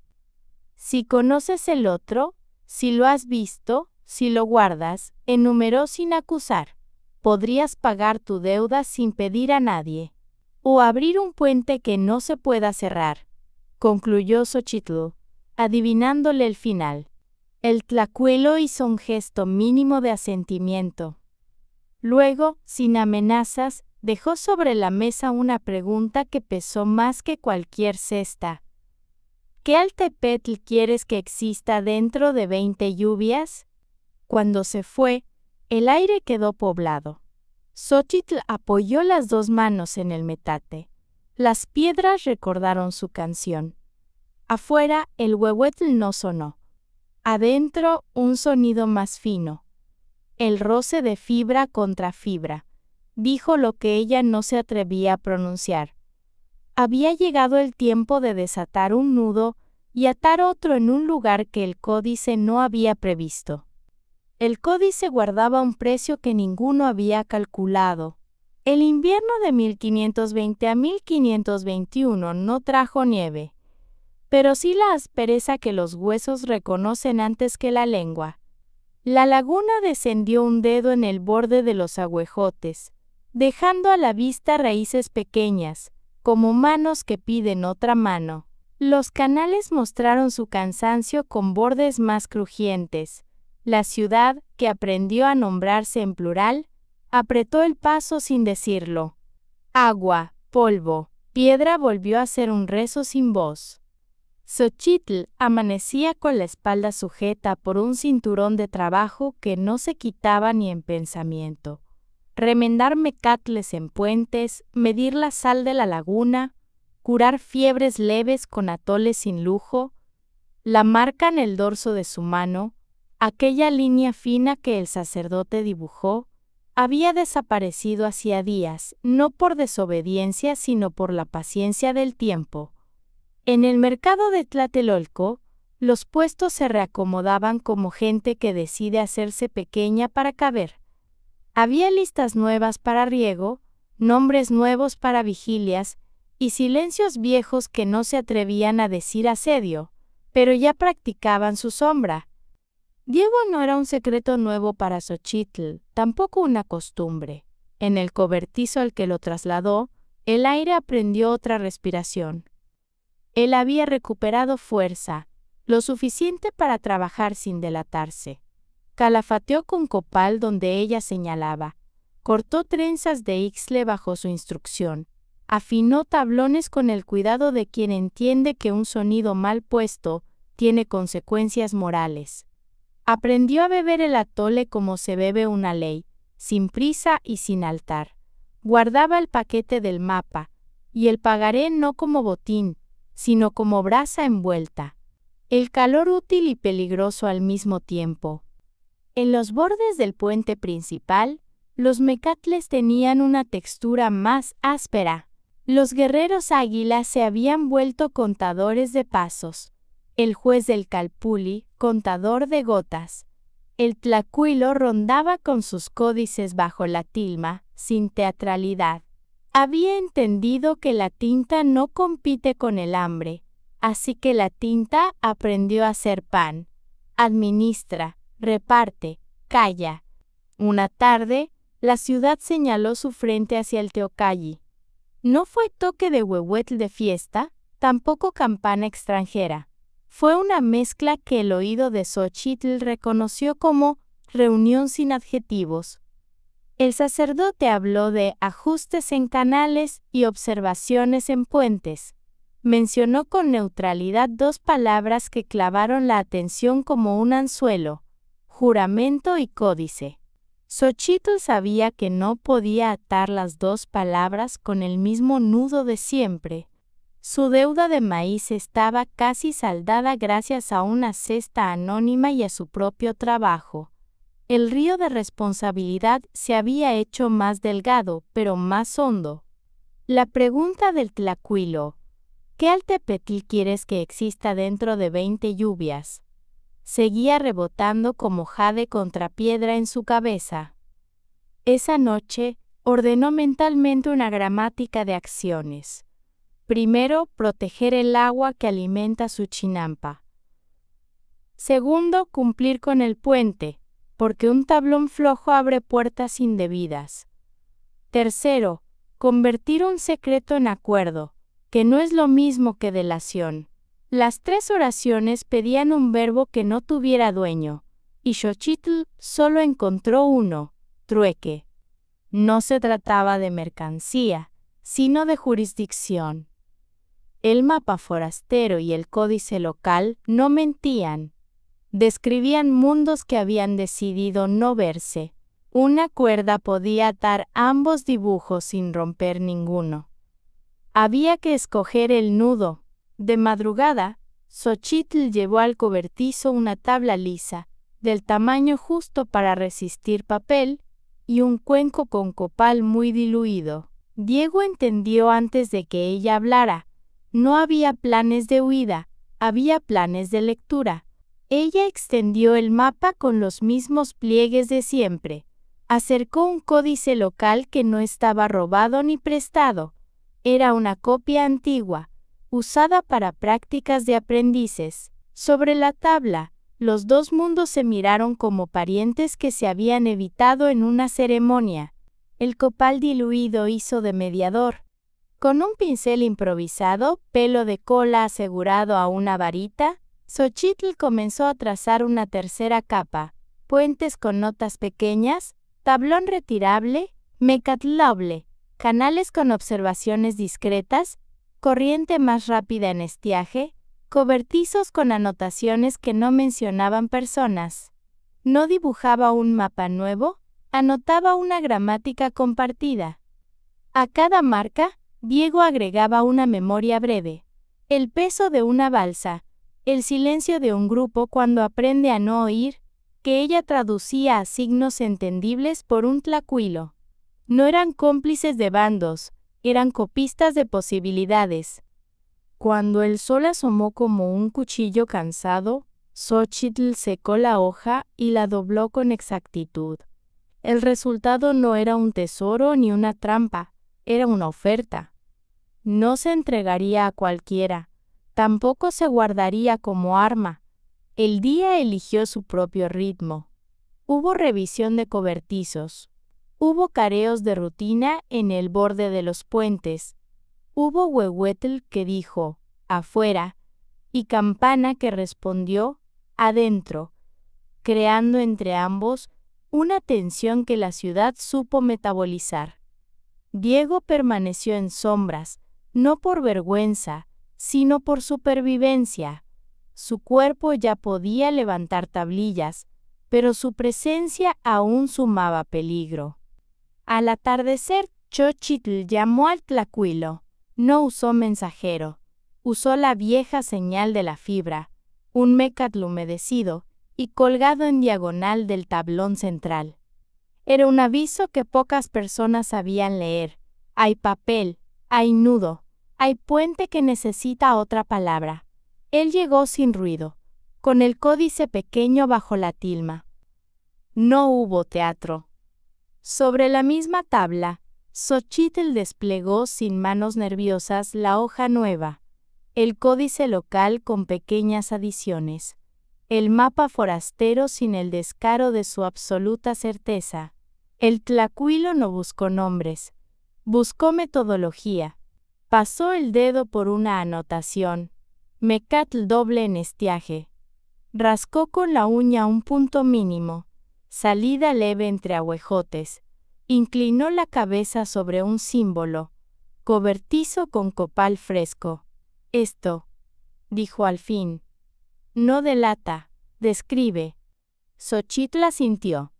Si conoces el otro, si lo has visto, si lo guardas, enumeró sin acusar. Podrías pagar tu deuda sin pedir a nadie. O abrir un puente que no se pueda cerrar, concluyó Xochitl, adivinándole el final. El tlacuelo hizo un gesto mínimo de asentimiento. Luego, sin amenazas, dejó sobre la mesa una pregunta que pesó más que cualquier cesta. ¿Qué altepetl quieres que exista dentro de 20 lluvias? Cuando se fue, el aire quedó poblado. Xochitl apoyó las dos manos en el metate. Las piedras recordaron su canción. Afuera, el huehuetl no sonó. Adentro, un sonido más fino. El roce de fibra contra fibra. Dijo lo que ella no se atrevía a pronunciar. Había llegado el tiempo de desatar un nudo y atar otro en un lugar que el códice no había previsto. El códice guardaba un precio que ninguno había calculado. El invierno de 1520 a 1521 no trajo nieve, pero sí la aspereza que los huesos reconocen antes que la lengua. La laguna descendió un dedo en el borde de los agüejotes, dejando a la vista raíces pequeñas, como manos que piden otra mano. Los canales mostraron su cansancio con bordes más crujientes. La ciudad, que aprendió a nombrarse en plural, apretó el paso sin decirlo. Agua, polvo, piedra volvió a ser un rezo sin voz. Xochitl amanecía con la espalda sujeta por un cinturón de trabajo que no se quitaba ni en pensamiento. Remendar mecatles en puentes, medir la sal de la laguna, curar fiebres leves con atoles sin lujo, la marca en el dorso de su mano, aquella línea fina que el sacerdote dibujó, había desaparecido hacía días, no por desobediencia sino por la paciencia del tiempo. En el mercado de Tlatelolco, los puestos se reacomodaban como gente que decide hacerse pequeña para caber. Había listas nuevas para riego, nombres nuevos para vigilias, y silencios viejos que no se atrevían a decir asedio, pero ya practicaban su sombra. Diego no era un secreto nuevo para Xochitl, tampoco una costumbre. En el cobertizo al que lo trasladó, el aire aprendió otra respiración. Él había recuperado fuerza, lo suficiente para trabajar sin delatarse. Calafateó con copal donde ella señalaba, cortó trenzas de ixtle bajo su instrucción, afinó tablones con el cuidado de quien entiende que un sonido mal puesto tiene consecuencias morales. Aprendió a beber el atole como se bebe una ley, sin prisa y sin altar. Guardaba el paquete del mapa, y el pagaré no como botín, sino como brasa envuelta. El calor útil y peligroso al mismo tiempo. En los bordes del puente principal, los mecatles tenían una textura más áspera. Los guerreros águilas se habían vuelto contadores de pasos. El juez del Calpulli, contador de gotas. El tlacuilo rondaba con sus códices bajo la tilma, sin teatralidad. Había entendido que la tinta no compite con el hambre, así que la tinta aprendió a hacer pan. Administra, reparte, calla. Una tarde, la ciudad señaló su frente hacia el Teocalli. No fue toque de huehuetl de fiesta, tampoco campana extranjera. Fue una mezcla que el oído de Xochitl reconoció como reunión sin adjetivos. El sacerdote habló de ajustes en canales y observaciones en puentes. Mencionó con neutralidad dos palabras que clavaron la atención como un anzuelo: juramento y códice. Xochitl sabía que no podía atar las dos palabras con el mismo nudo de siempre. Su deuda de maíz estaba casi saldada gracias a una cesta anónima y a su propio trabajo. El río de responsabilidad se había hecho más delgado, pero más hondo. La pregunta del tlacuilo, ¿qué altepetl quieres que exista dentro de 20 lluvias?, seguía rebotando como jade contra piedra en su cabeza. Esa noche, ordenó mentalmente una gramática de acciones. Primero, proteger el agua que alimenta su chinampa. Segundo, cumplir con el puente, porque un tablón flojo abre puertas indebidas. Tercero, convertir un secreto en acuerdo, que no es lo mismo que delación. Las tres oraciones pedían un verbo que no tuviera dueño, y Xochitl solo encontró uno: trueque. No se trataba de mercancía, sino de jurisdicción. El mapa forastero y el códice local no mentían. Describían mundos que habían decidido no verse. Una cuerda podía atar ambos dibujos sin romper ninguno. Había que escoger el nudo. De madrugada, Xochitl llevó al cobertizo una tabla lisa, del tamaño justo para resistir papel, y un cuenco con copal muy diluido. Diego entendió antes de que ella hablara. No había planes de huida, había planes de lectura. Ella extendió el mapa con los mismos pliegues de siempre. Acercó un códice local que no estaba robado ni prestado. Era una copia antigua, usada para prácticas de aprendices. Sobre la tabla, los dos mundos se miraron como parientes que se habían evitado en una ceremonia. El copal diluido hizo de mediador. Con un pincel improvisado, pelo de cola asegurado a una varita, Xochitl comenzó a trazar una tercera capa: puentes con notas pequeñas, tablón retirable, mecatlable, canales con observaciones discretas, corriente más rápida en estiaje, cobertizos con anotaciones que no mencionaban personas. No dibujaba un mapa nuevo, anotaba una gramática compartida. A cada marca, Diego agregaba una memoria breve. El peso de una balsa, el silencio de un grupo cuando aprende a no oír, que ella traducía a signos entendibles por un tlacuilo. No eran cómplices de bandos, eran copistas de posibilidades. Cuando el sol asomó como un cuchillo cansado, Xóchitl secó la hoja y la dobló con exactitud. El resultado no era un tesoro ni una trampa, era una oferta. No se entregaría a cualquiera, tampoco se guardaría como arma. El día eligió su propio ritmo. Hubo revisión de cobertizos. Hubo careos de rutina en el borde de los puentes. Hubo huehuetl que dijo, afuera, y campana que respondió, adentro, creando entre ambos una tensión que la ciudad supo metabolizar. Diego permaneció en sombras, no por vergüenza, sino por supervivencia. Su cuerpo ya podía levantar tablillas, pero su presencia aún sumaba peligro. Al atardecer, Xóchitl llamó al tlacuilo. No usó mensajero. Usó la vieja señal de la fibra, un mécatl humedecido y colgado en diagonal del tablón central. Era un aviso que pocas personas sabían leer. Hay papel, hay nudo, hay puente que necesita otra palabra. Él llegó sin ruido, con el códice pequeño bajo la tilma. No hubo teatro. Sobre la misma tabla, Xóchitl desplegó sin manos nerviosas la hoja nueva, el códice local con pequeñas adiciones, el mapa forastero sin el descaro de su absoluta certeza. El tlacuilo no buscó nombres, buscó metodología. Pasó el dedo por una anotación, mécatl doble en estiaje. Rascó con la uña un punto mínimo, salida leve entre aguejotes. Inclinó la cabeza sobre un símbolo, cobertizo con copal fresco. Esto, dijo al fin, no delata, describe. Xóchitl asintió.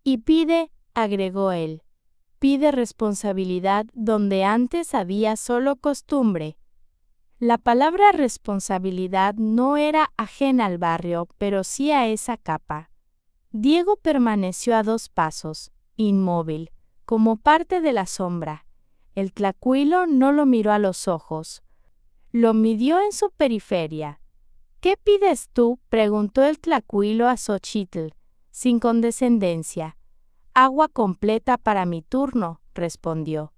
Y pide, agregó él, pide responsabilidad donde antes había solo costumbre. La palabra responsabilidad no era ajena al barrio, pero sí a esa capa. Diego permaneció a 2 pasos, inmóvil, como parte de la sombra. El tlacuilo no lo miró a los ojos. Lo midió en su periferia. ¿Qué pides tú?, preguntó el tlacuilo a Xóchitl, sin condescendencia. Agua completa para mi turno, respondió.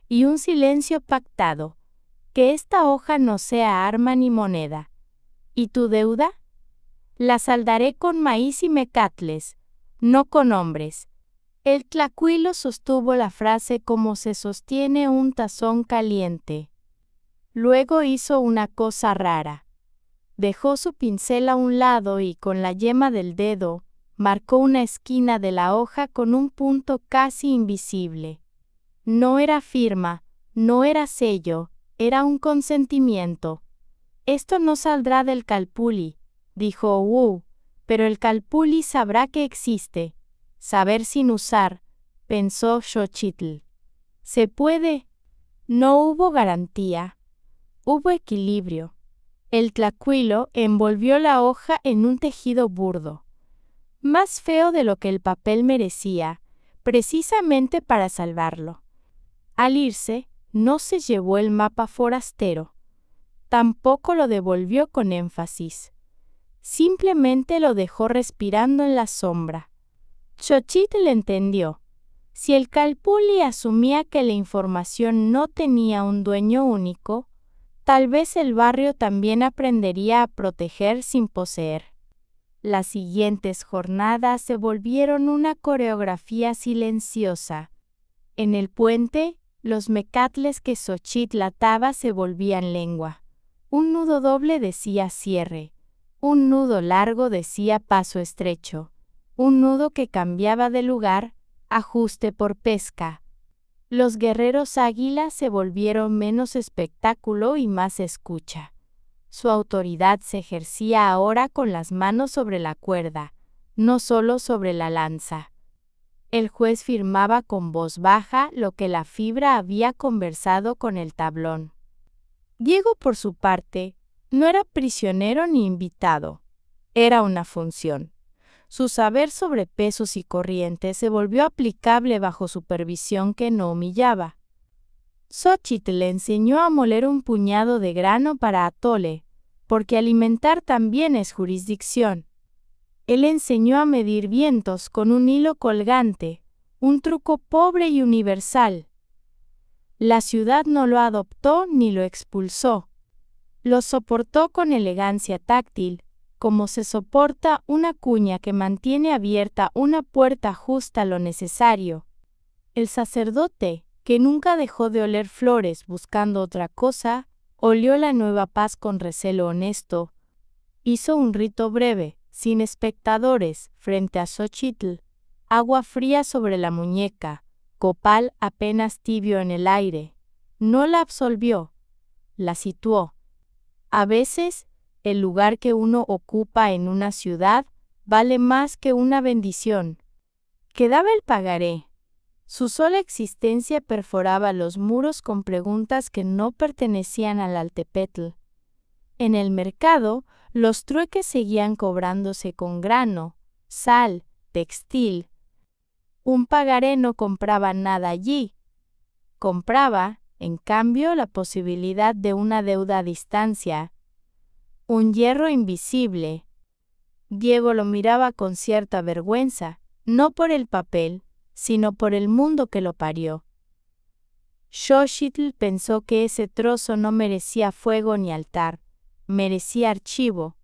Y un silencio pactado. Que esta hoja no sea arma ni moneda. ¿Y tu deuda? La saldaré con maíz y mecatles, no con hombres. El tlacuilo sostuvo la frase como se sostiene un tazón caliente. Luego hizo una cosa rara. Dejó su pincel a un lado y con la yema del dedo, marcó una esquina de la hoja con un punto casi invisible. No era firma, no era sello, era un consentimiento. Esto no saldrá del calpulli, dijo Wu, pero el calpulli sabrá que existe. Saber sin usar, pensó Xóchitl. ¿Se puede? No hubo garantía. Hubo equilibrio. El tlacuilo envolvió la hoja en un tejido burdo, más feo de lo que el papel merecía, precisamente para salvarlo. Al irse, no se llevó el mapa forastero. Tampoco lo devolvió con énfasis. Simplemente lo dejó respirando en la sombra. Xóchitl entendió. Si el calpulli asumía que la información no tenía un dueño único, tal vez el barrio también aprendería a proteger sin poseer. Las siguientes jornadas se volvieron una coreografía silenciosa. En el puente, los mecatles que Xóchitl ataba se volvían lengua. Un nudo doble decía cierre. Un nudo largo decía paso estrecho. Un nudo que cambiaba de lugar, ajuste por pesca. Los guerreros águila se volvieron menos espectáculo y más escucha. Su autoridad se ejercía ahora con las manos sobre la cuerda, no solo sobre la lanza. El juez firmaba con voz baja lo que la fibra había conversado con el tablón. Diego, por su parte, no era prisionero ni invitado. Era una función. Su saber sobre pesos y corrientes se volvió aplicable bajo supervisión que no humillaba. Xochitl le enseñó a moler un puñado de grano para atole, porque alimentar también es jurisdicción. Él enseñó a medir vientos con un hilo colgante, un truco pobre y universal. La ciudad no lo adoptó ni lo expulsó. Lo soportó con elegancia táctil, como se soporta una cuña que mantiene abierta una puerta justa lo necesario. El sacerdote, que nunca dejó de oler flores buscando otra cosa, olió la nueva paz con recelo honesto. Hizo un rito breve, sin espectadores, frente a Xochitl, agua fría sobre la muñeca, copal apenas tibio en el aire. No la absolvió, la situó. A veces, el lugar que uno ocupa en una ciudad vale más que una bendición. Quedaba el pagaré. Su sola existencia perforaba los muros con preguntas que no pertenecían al altepetl. En el mercado, los trueques seguían cobrándose con grano, sal, textil. Un pagaré no compraba nada allí. Compraba, en cambio, la posibilidad de una deuda a distancia. Un hierro invisible. Diego lo miraba con cierta vergüenza, no por el papel, sino por el mundo que lo parió. Xochitl pensó que ese trozo no merecía fuego ni altar, merecía archivo.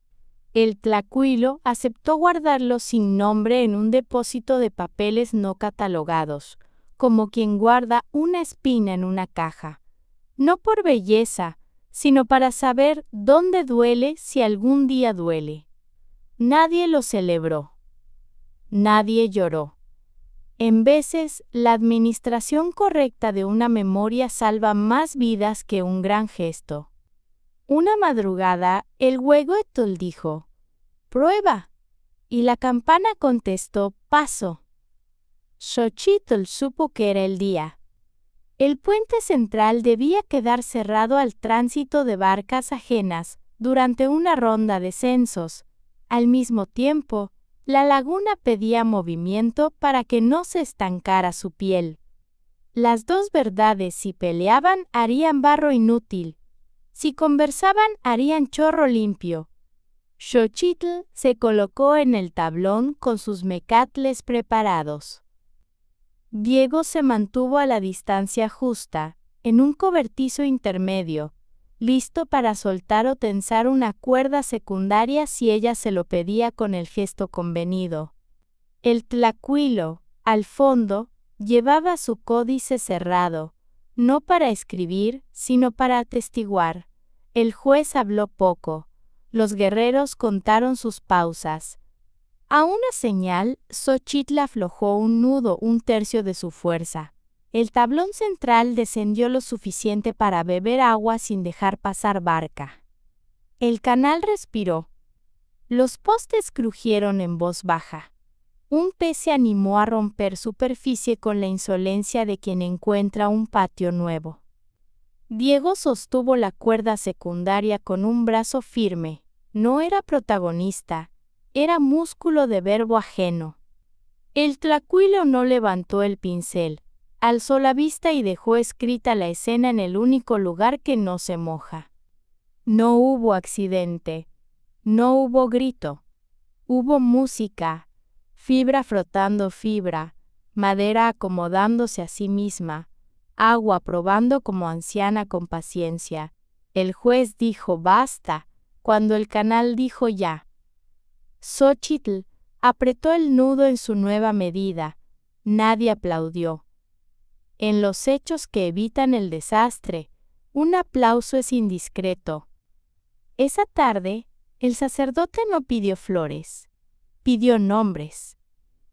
El tlacuilo aceptó guardarlo sin nombre en un depósito de papeles no catalogados, como quien guarda una espina en una caja. No por belleza, sino para saber dónde duele si algún día duele. Nadie lo celebró. Nadie lloró. En veces, la administración correcta de una memoria salva más vidas que un gran gesto. Una madrugada, el Huehuetl dijo, «Prueba», y la campana contestó, «Paso». Xochitl supo que era el día. El puente central debía quedar cerrado al tránsito de barcas ajenas durante una ronda de censos. Al mismo tiempo, la laguna pedía movimiento para que no se estancara su piel. Las dos verdades, si peleaban, harían barro inútil. Si conversaban, harían chorro limpio. Xochitl se colocó en el tablón con sus mecatles preparados. Diego se mantuvo a la distancia justa, en un cobertizo intermedio, listo para soltar o tensar una cuerda secundaria si ella se lo pedía con el gesto convenido. El tlacuilo, al fondo, llevaba su códice cerrado, no para escribir, sino para atestiguar. El juez habló poco. Los guerreros contaron sus pausas. A una señal, Xochitl aflojó un nudo, un tercio de su fuerza. El tablón central descendió lo suficiente para beber agua sin dejar pasar barca. El canal respiró. Los postes crujieron en voz baja. Un pez se animó a romper superficie con la insolencia de quien encuentra un patio nuevo. Diego sostuvo la cuerda secundaria con un brazo firme. No era protagonista, era músculo de verbo ajeno. El tlacuilo no levantó el pincel, alzó la vista y dejó escrita la escena en el único lugar que no se moja. No hubo accidente, no hubo grito, hubo música, fibra frotando fibra, madera acomodándose a sí misma, agua probando como anciana con paciencia. El juez dijo basta, cuando el canal dijo ya. Xochitl apretó el nudo en su nueva medida. Nadie aplaudió. En los hechos que evitan el desastre, un aplauso es indiscreto. Esa tarde, el sacerdote no pidió flores, pidió nombres.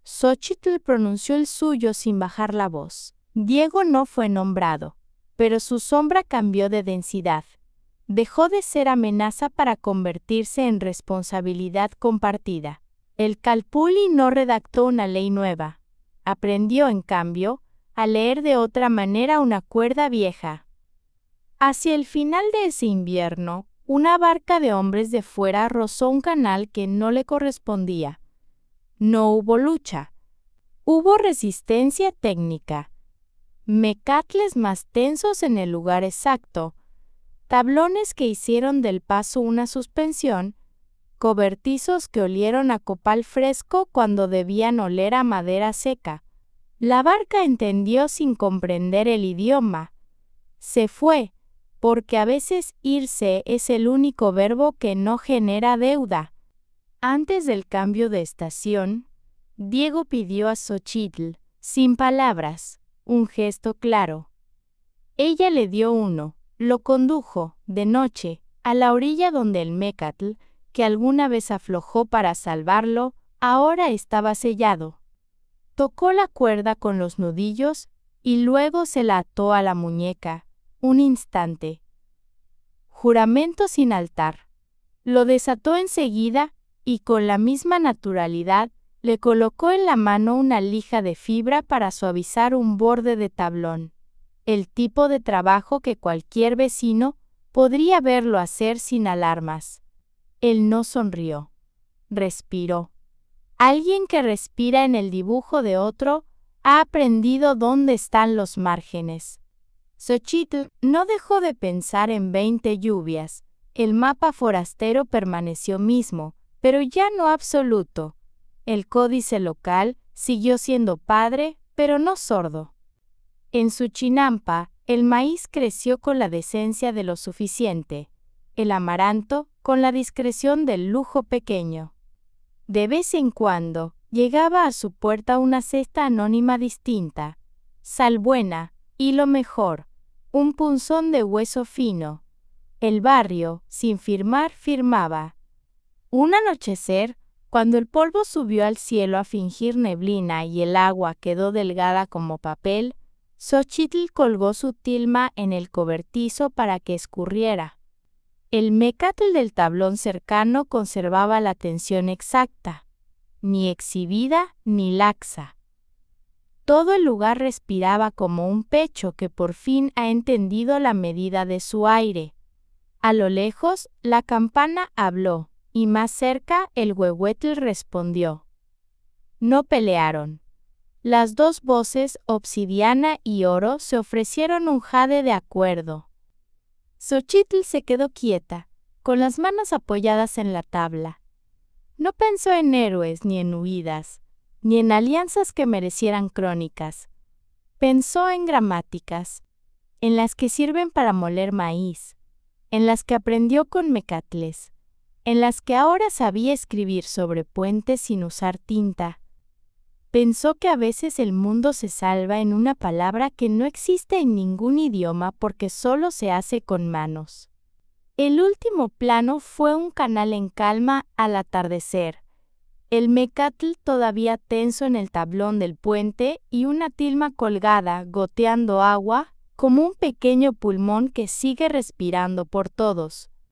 Xochitl pronunció el suyo sin bajar la voz. Diego no fue nombrado, pero su sombra cambió de densidad. Dejó de ser amenaza para convertirse en responsabilidad compartida. El Calpulli no redactó una ley nueva. Aprendió, en cambio, a leer de otra manera una cuerda vieja. Hacia el final de ese invierno, una barca de hombres de fuera rozó un canal que no le correspondía. No hubo lucha. Hubo resistencia técnica. Mecatles más tensos en el lugar exacto, tablones que hicieron del paso una suspensión, cobertizos que olieron a copal fresco cuando debían oler a madera seca. La barca entendió sin comprender el idioma. Se fue, porque a veces irse es el único verbo que no genera deuda. Antes del cambio de estación, Diego pidió a Xochitl, sin palabras, un gesto claro. Ella le dio uno, lo condujo, de noche, a la orilla donde el Mecatl, que alguna vez aflojó para salvarlo, ahora estaba sellado. Tocó la cuerda con los nudillos y luego se la ató a la muñeca, un instante. Juramento sin altar. Lo desató enseguida y con la misma naturalidad le colocó en la mano una lija de fibra para suavizar un borde de tablón, el tipo de trabajo que cualquier vecino podría verlo hacer sin alarmas. Él no sonrió. Respiró. Alguien que respira en el dibujo de otro ha aprendido dónde están los márgenes. Xochitl no dejó de pensar en 20 lluvias. El mapa forastero permaneció mismo, pero ya no absoluto. El códice local siguió siendo padre, pero no sordo. En su chinampa, el maíz creció con la decencia de lo suficiente, el amaranto con la discreción del lujo pequeño. De vez en cuando, llegaba a su puerta una cesta anónima distinta, sal buena, y lo mejor, un punzón de hueso fino. El barrio, sin firmar, firmaba. Un anochecer, cuando el polvo subió al cielo a fingir neblina y el agua quedó delgada como papel, Xochitl colgó su tilma en el cobertizo para que escurriera. El Mecatl del tablón cercano conservaba la tensión exacta, ni exhibida ni laxa. Todo el lugar respiraba como un pecho que por fin ha entendido la medida de su aire. A lo lejos, la campana habló, y más cerca el huehuetl respondió. No pelearon. Las dos voces, obsidiana y oro, se ofrecieron un jade de acuerdo. Xochitl se quedó quieta, con las manos apoyadas en la tabla. No pensó en héroes ni en huidas, ni en alianzas que merecieran crónicas. Pensó en gramáticas, en las que sirven para moler maíz, en las que aprendió con Mecatles, en las que ahora sabía escribir sobre puentes sin usar tinta. Pensó que a veces el mundo se salva en una palabra que no existe en ningún idioma porque solo se hace con manos. El último plano fue un canal en calma al atardecer, el Mecatl todavía tenso en el tablón del puente y una tilma colgada, goteando agua, como un pequeño pulmón que sigue respirando por todos.